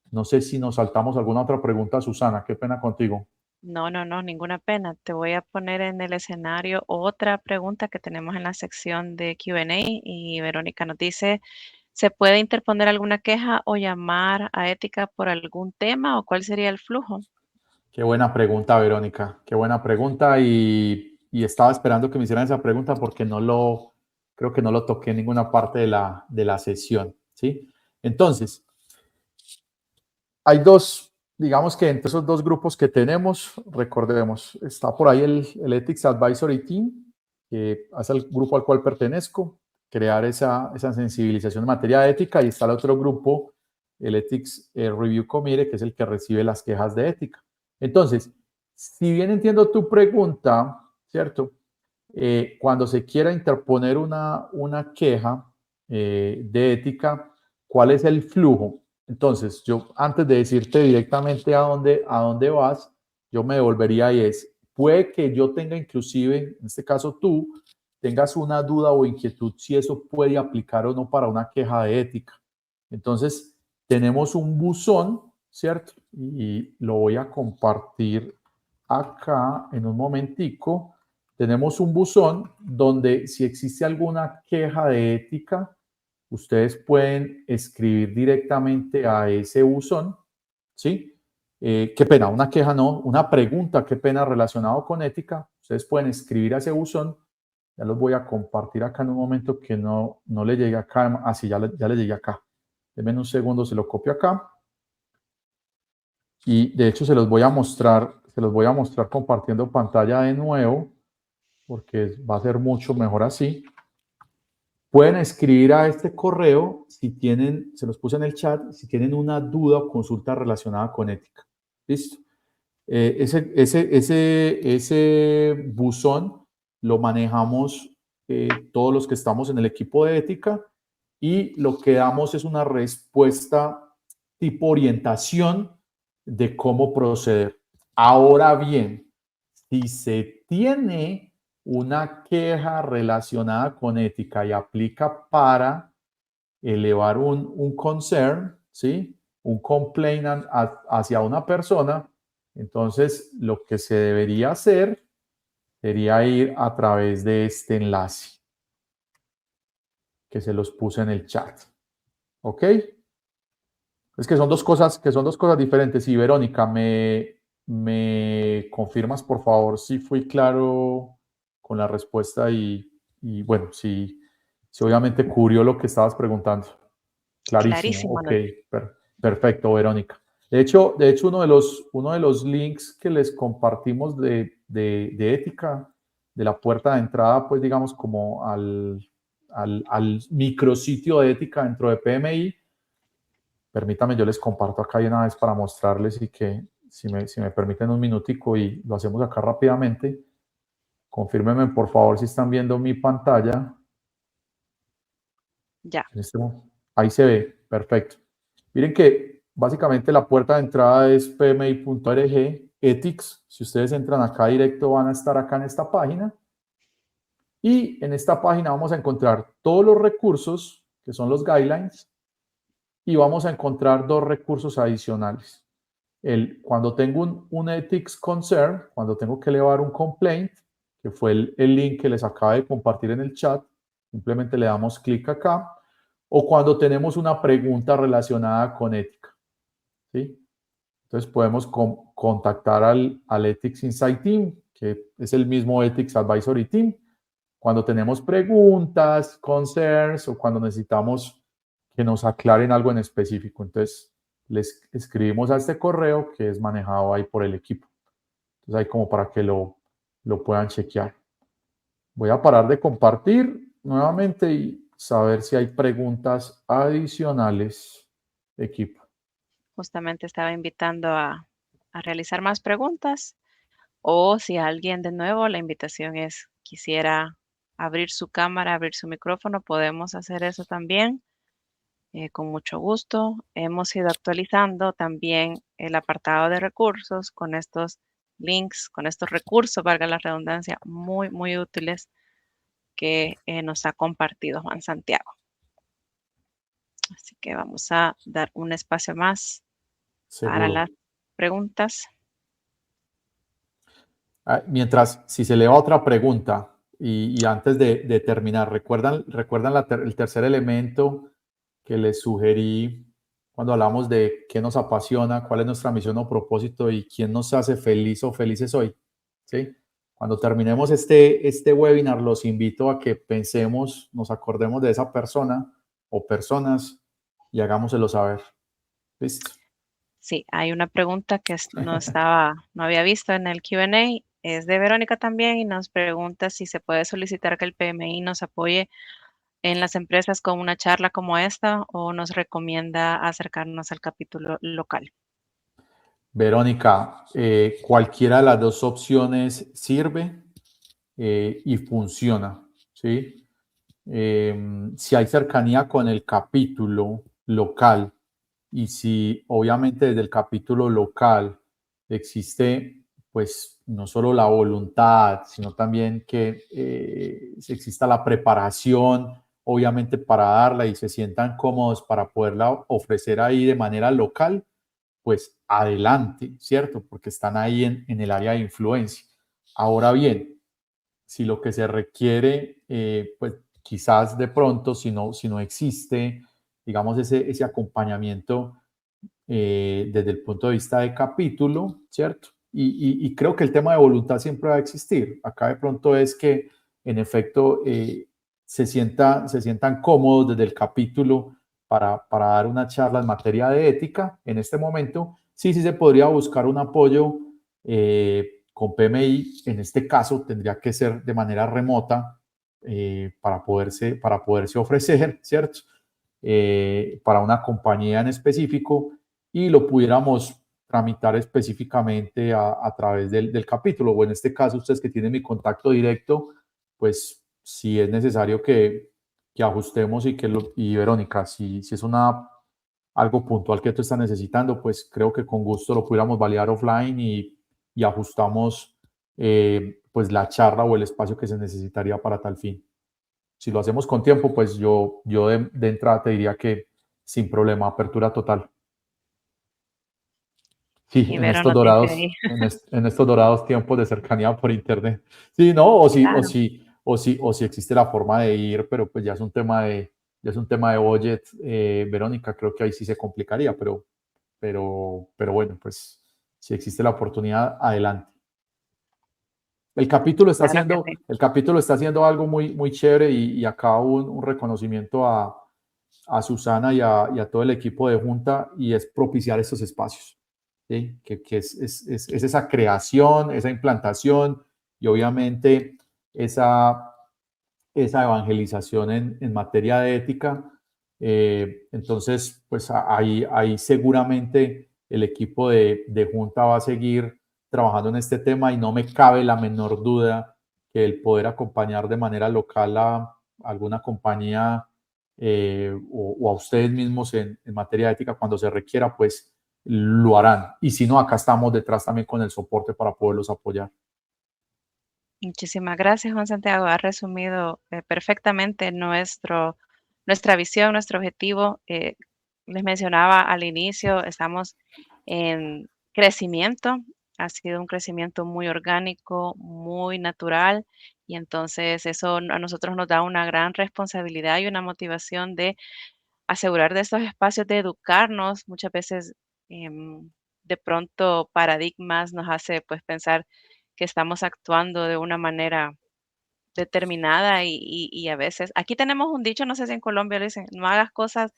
No sé si nos saltamos alguna otra pregunta, Susana. Qué pena contigo. No, no, no, ninguna pena. Te voy a poner en el escenario otra pregunta que tenemos en la sección de Q&A y Verónica nos dice, ¿se puede interponer alguna queja o llamar a ética por algún tema o cuál sería el flujo? Qué buena pregunta, Verónica. Qué buena pregunta y estaba esperando que me hicieran esa pregunta porque creo que no lo toqué en ninguna parte de la sesión, ¿sí? Entonces, hay dos, digamos que entre esos dos grupos que tenemos, recordemos, está por ahí el Ethics Advisory Team, que es el grupo al cual pertenezco, crear esa sensibilización en materia de ética, y está el otro grupo, el Ethics Review Committee, que es el que recibe las quejas de ética. Entonces, si bien entiendo tu pregunta, ¿cierto? Cuando se quiera interponer una queja de ética, ¿cuál es el flujo? Entonces, yo antes de decirte directamente a dónde vas, yo me devolvería y puede que yo tenga inclusive, en este caso tú, tengas una duda o inquietud si eso puede aplicar o no para una queja de ética. Entonces, tenemos un buzón, ¿cierto? Y lo voy a compartir acá en un momentico. Tenemos un buzón donde si existe alguna queja de ética, ustedes pueden escribir directamente a ese buzón, ¿sí? Qué pena, una queja no, una pregunta, qué pena relacionado con ética. Ustedes pueden escribir a ese buzón. Ya los voy a compartir acá en un momento que no le llegue acá. Así ya le llegué acá. Denme un segundo, se lo copio acá. Y de hecho se los voy a mostrar compartiendo pantalla de nuevo, porque va a ser mucho mejor así. Pueden escribir a este correo si tienen, se los puse en el chat, si tienen una duda o consulta relacionada con ética. ¿Listo? Ese buzón lo manejamos todos los que estamos en el equipo de ética y lo que damos es una respuesta tipo orientación de cómo proceder. Ahora bien, si se tiene una queja relacionada con ética y aplica para elevar un concern, ¿sí? Un complaint hacia una persona, entonces lo que se debería hacer sería ir a través de este enlace que se los puse en el chat. ¿Ok? Es que son dos cosas, diferentes. Y Verónica, ¿me confirmas, por favor, si fui claro con la respuesta y bueno, si obviamente cubrió lo que estabas preguntando? Clarísimo, Clarísimo, ok, ¿no? perfecto, Verónica. De hecho uno de los links que les compartimos de ética, de la puerta de entrada, pues digamos como al micrositio de ética dentro de PMI, permítame, yo les comparto acá de una vez para mostrarles y que si me permiten un minutico y lo hacemos acá rápidamente. Confírmenme por favor si están viendo mi pantalla. Ya. Ahí se ve, perfecto. Miren que básicamente la puerta de entrada es pmi.org, ethics. Si ustedes entran acá directo van a estar acá en esta página. Y en esta página vamos a encontrar todos los recursos, que son los guidelines, y vamos a encontrar dos recursos adicionales. Cuando tengo un ethics concern, cuando tengo que elevar un complaint, que fue el link que les acabo de compartir en el chat, simplemente le damos clic acá, o cuando tenemos una pregunta relacionada con ética, ¿sí? Entonces podemos contactar al Ethics Insight Team, que es el mismo Ethics Advisory Team, cuando tenemos preguntas, concerns o cuando necesitamos que nos aclaren algo en específico. Entonces les escribimos a este correo que es manejado ahí por el equipo. Entonces ahí como para que lo puedan chequear. Voy a parar de compartir nuevamente y saber si hay preguntas adicionales, equipo. Justamente estaba invitando a realizar más preguntas o si alguien de nuevo, la invitación es quisiera abrir su cámara, abrir su micrófono, podemos hacer eso también con mucho gusto. Hemos ido actualizando también el apartado de recursos con estos links, con estos recursos, valga la redundancia, muy, muy útiles que nos ha compartido Juan Santiago. Así que vamos a dar un espacio más para Seguro. las preguntas. Mientras, si se eleva otra pregunta y antes de terminar, ¿recuerdan el tercer elemento que les sugerí cuando hablamos de qué nos apasiona, cuál es nuestra misión o propósito y quién nos hace feliz o felices hoy? ¿Sí? Cuando terminemos este webinar, los invito a que pensemos, nos acordemos de esa persona o personas y hagámoselo saber. ¿Listo? Sí, hay una pregunta que no había visto en el Q&A, es de Verónica también y nos pregunta si se puede solicitar que el PMI nos apoye en las empresas con una charla como esta o nos recomienda acercarnos al capítulo local. Verónica, cualquiera de las dos opciones sirve y funciona, ¿sí? Si hay cercanía con el capítulo local y si obviamente desde el capítulo local existe pues no solo la voluntad, sino también que exista la preparación, obviamente para darla y se sientan cómodos para poderla ofrecer ahí de manera local, pues adelante, ¿cierto? Porque están ahí en el área de influencia. Ahora bien, si lo que se requiere, pues quizás de pronto, si no existe, digamos, ese acompañamiento desde el punto de vista de capítulo, ¿cierto? Y creo que el tema de voluntad siempre va a existir. Acá de pronto es que, en efecto, se sientan cómodos desde el capítulo para dar una charla en materia de ética. En este momento, sí se podría buscar un apoyo con PMI. En este caso, tendría que ser de manera remota para poderse ofrecer, ¿cierto? Para una compañía en específico y lo pudiéramos tramitar específicamente a través del capítulo, o en este caso ustedes que tienen mi contacto directo, pues si es necesario que ajustemos y Verónica, si es algo puntual que tú estás necesitando, pues creo que con gusto lo pudiéramos validar offline y ajustamos pues la charla o el espacio que se necesitaría para tal fin. Si lo hacemos con tiempo, pues yo de entrada te diría que sin problema, apertura total. Sí, Y en Vero estos nos dice dorados, ahí, en estos dorados tiempos de cercanía por internet. Sí, no, claro, o si existe la forma de ir, pero pues ya es un tema de budget, Verónica, creo que ahí sí se complicaría, pero bueno, pues si existe la oportunidad, adelante. claro que sí. El capítulo está haciendo algo muy, muy chévere y acá un reconocimiento a Susana y a todo el equipo de Junta y es propiciar estos espacios, ¿sí? Que es esa creación, esa implantación y obviamente esa, esa evangelización en materia de ética. Entonces, pues ahí seguramente el equipo de Junta va a seguir trabajando en este tema y no me cabe la menor duda que el poder acompañar de manera local a alguna compañía o a ustedes mismos en materia de ética cuando se requiera, pues lo harán. Y si no, acá estamos detrás también con el soporte para poderlos apoyar. Muchísimas gracias, Juan Santiago. Ha resumido perfectamente nuestra visión, nuestro objetivo. Les mencionaba al inicio, estamos en crecimiento. Ha sido un crecimiento muy orgánico, muy natural, y entonces eso a nosotros nos da una gran responsabilidad y una motivación de asegurar de estos espacios de educarnos. Muchas veces de pronto paradigmas nos hace pues pensar que estamos actuando de una manera determinada y a veces, aquí tenemos un dicho, no sé si en Colombia lo dicen, no hagas cosas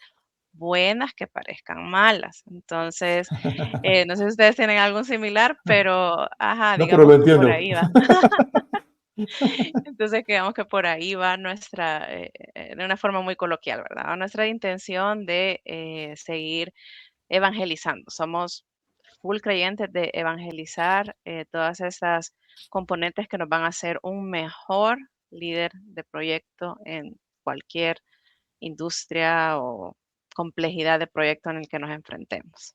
buenas que parezcan malas. Entonces, no sé si ustedes tienen algo similar, pero, ajá, No, pero lo digamos que por entiendo. ahí va. Entonces, digamos que por ahí va de una forma muy coloquial, ¿verdad? Va nuestra intención de seguir evangelizando. Somos full creyentes de evangelizar todas esas componentes que nos van a hacer un mejor líder de proyecto en cualquier industria o complejidad de proyecto en el que nos enfrentemos.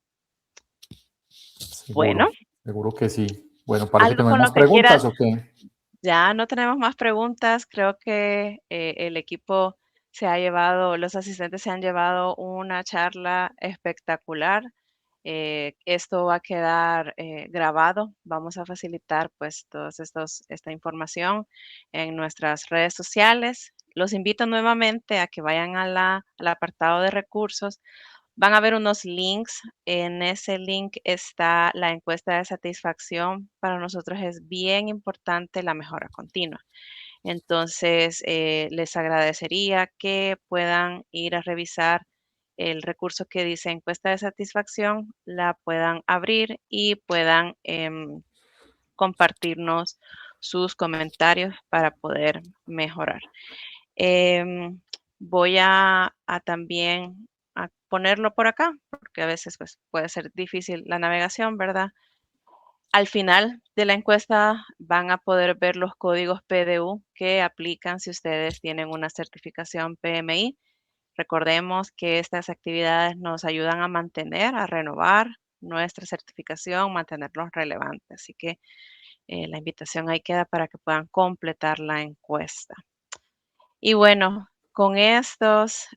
Bueno, Seguro, seguro que sí. Bueno, parece que algo no hay con más lo que quieras. preguntas, ¿o qué? Ya no tenemos más preguntas. Creo que el equipo los asistentes se han llevado una charla espectacular. Esto va a quedar grabado. Vamos a facilitar pues esta información en nuestras redes sociales. Los invito nuevamente a que vayan al apartado de recursos. Van a ver unos links. En ese link está la encuesta de satisfacción. Para nosotros es bien importante la mejora continua. Entonces, les agradecería que puedan ir a revisar el recurso que dice encuesta de satisfacción, la puedan abrir y puedan compartirnos sus comentarios para poder mejorar. Em, Voy a también a ponerlo por acá, porque a veces pues, puede ser difícil la navegación, ¿verdad? Al final de la encuesta van a poder ver los códigos PDU que aplican si ustedes tienen una certificación PMI. Recordemos que estas actividades nos ayudan a mantener, a renovar nuestra certificación, mantenernos relevantes. Así que la invitación ahí queda para que puedan completar la encuesta. Y bueno, con estos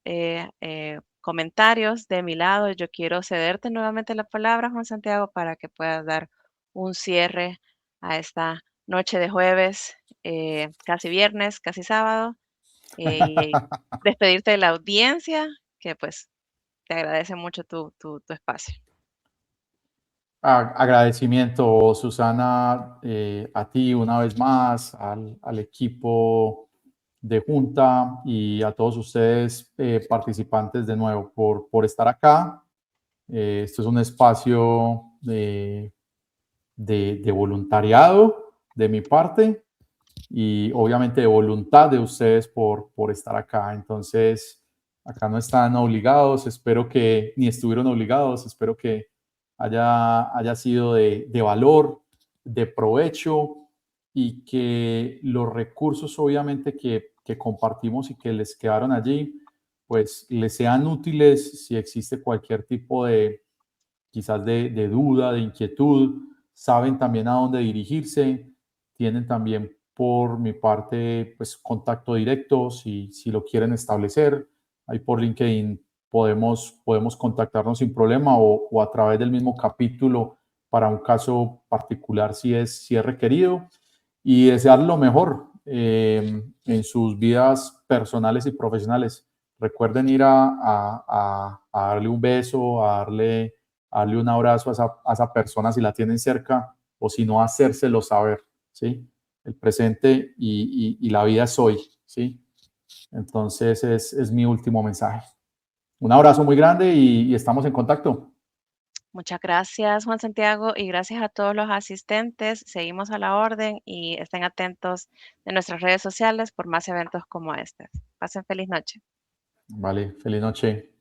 comentarios de mi lado, yo quiero cederte nuevamente la palabra, Juan Santiago, para que puedas dar un cierre a esta noche de jueves, casi viernes, casi sábado, y despedirte de la audiencia, que pues te agradece mucho tu espacio. Agradecimiento, Susana, a ti una vez más, al equipo de Junta y a todos ustedes participantes de nuevo por estar acá. Esto es un espacio de voluntariado de mi parte y obviamente de voluntad de ustedes por estar acá. Entonces, acá no están obligados, espero que ni estuvieron obligados, espero que haya sido de valor, de provecho y que los recursos obviamente que compartimos y que les quedaron allí, pues les sean útiles si existe cualquier tipo de quizás de duda, de inquietud, saben también a dónde dirigirse, tienen también por mi parte pues contacto directo si lo quieren establecer, ahí por LinkedIn podemos contactarnos sin problema o a través del mismo capítulo para un caso particular si es requerido y desear lo mejor en sus vidas personales y profesionales. Recuerden ir a darle un beso, a darle un abrazo a esa persona si la tienen cerca o si no, hacérselo saber, ¿sí? El presente y la vida es hoy, ¿sí? Entonces es mi último mensaje. Un abrazo muy grande y estamos en contacto. Muchas gracias, Juan Santiago, y gracias a todos los asistentes. Seguimos a la orden y estén atentos de nuestras redes sociales por más eventos como este. Pasen feliz noche. Vale, feliz noche.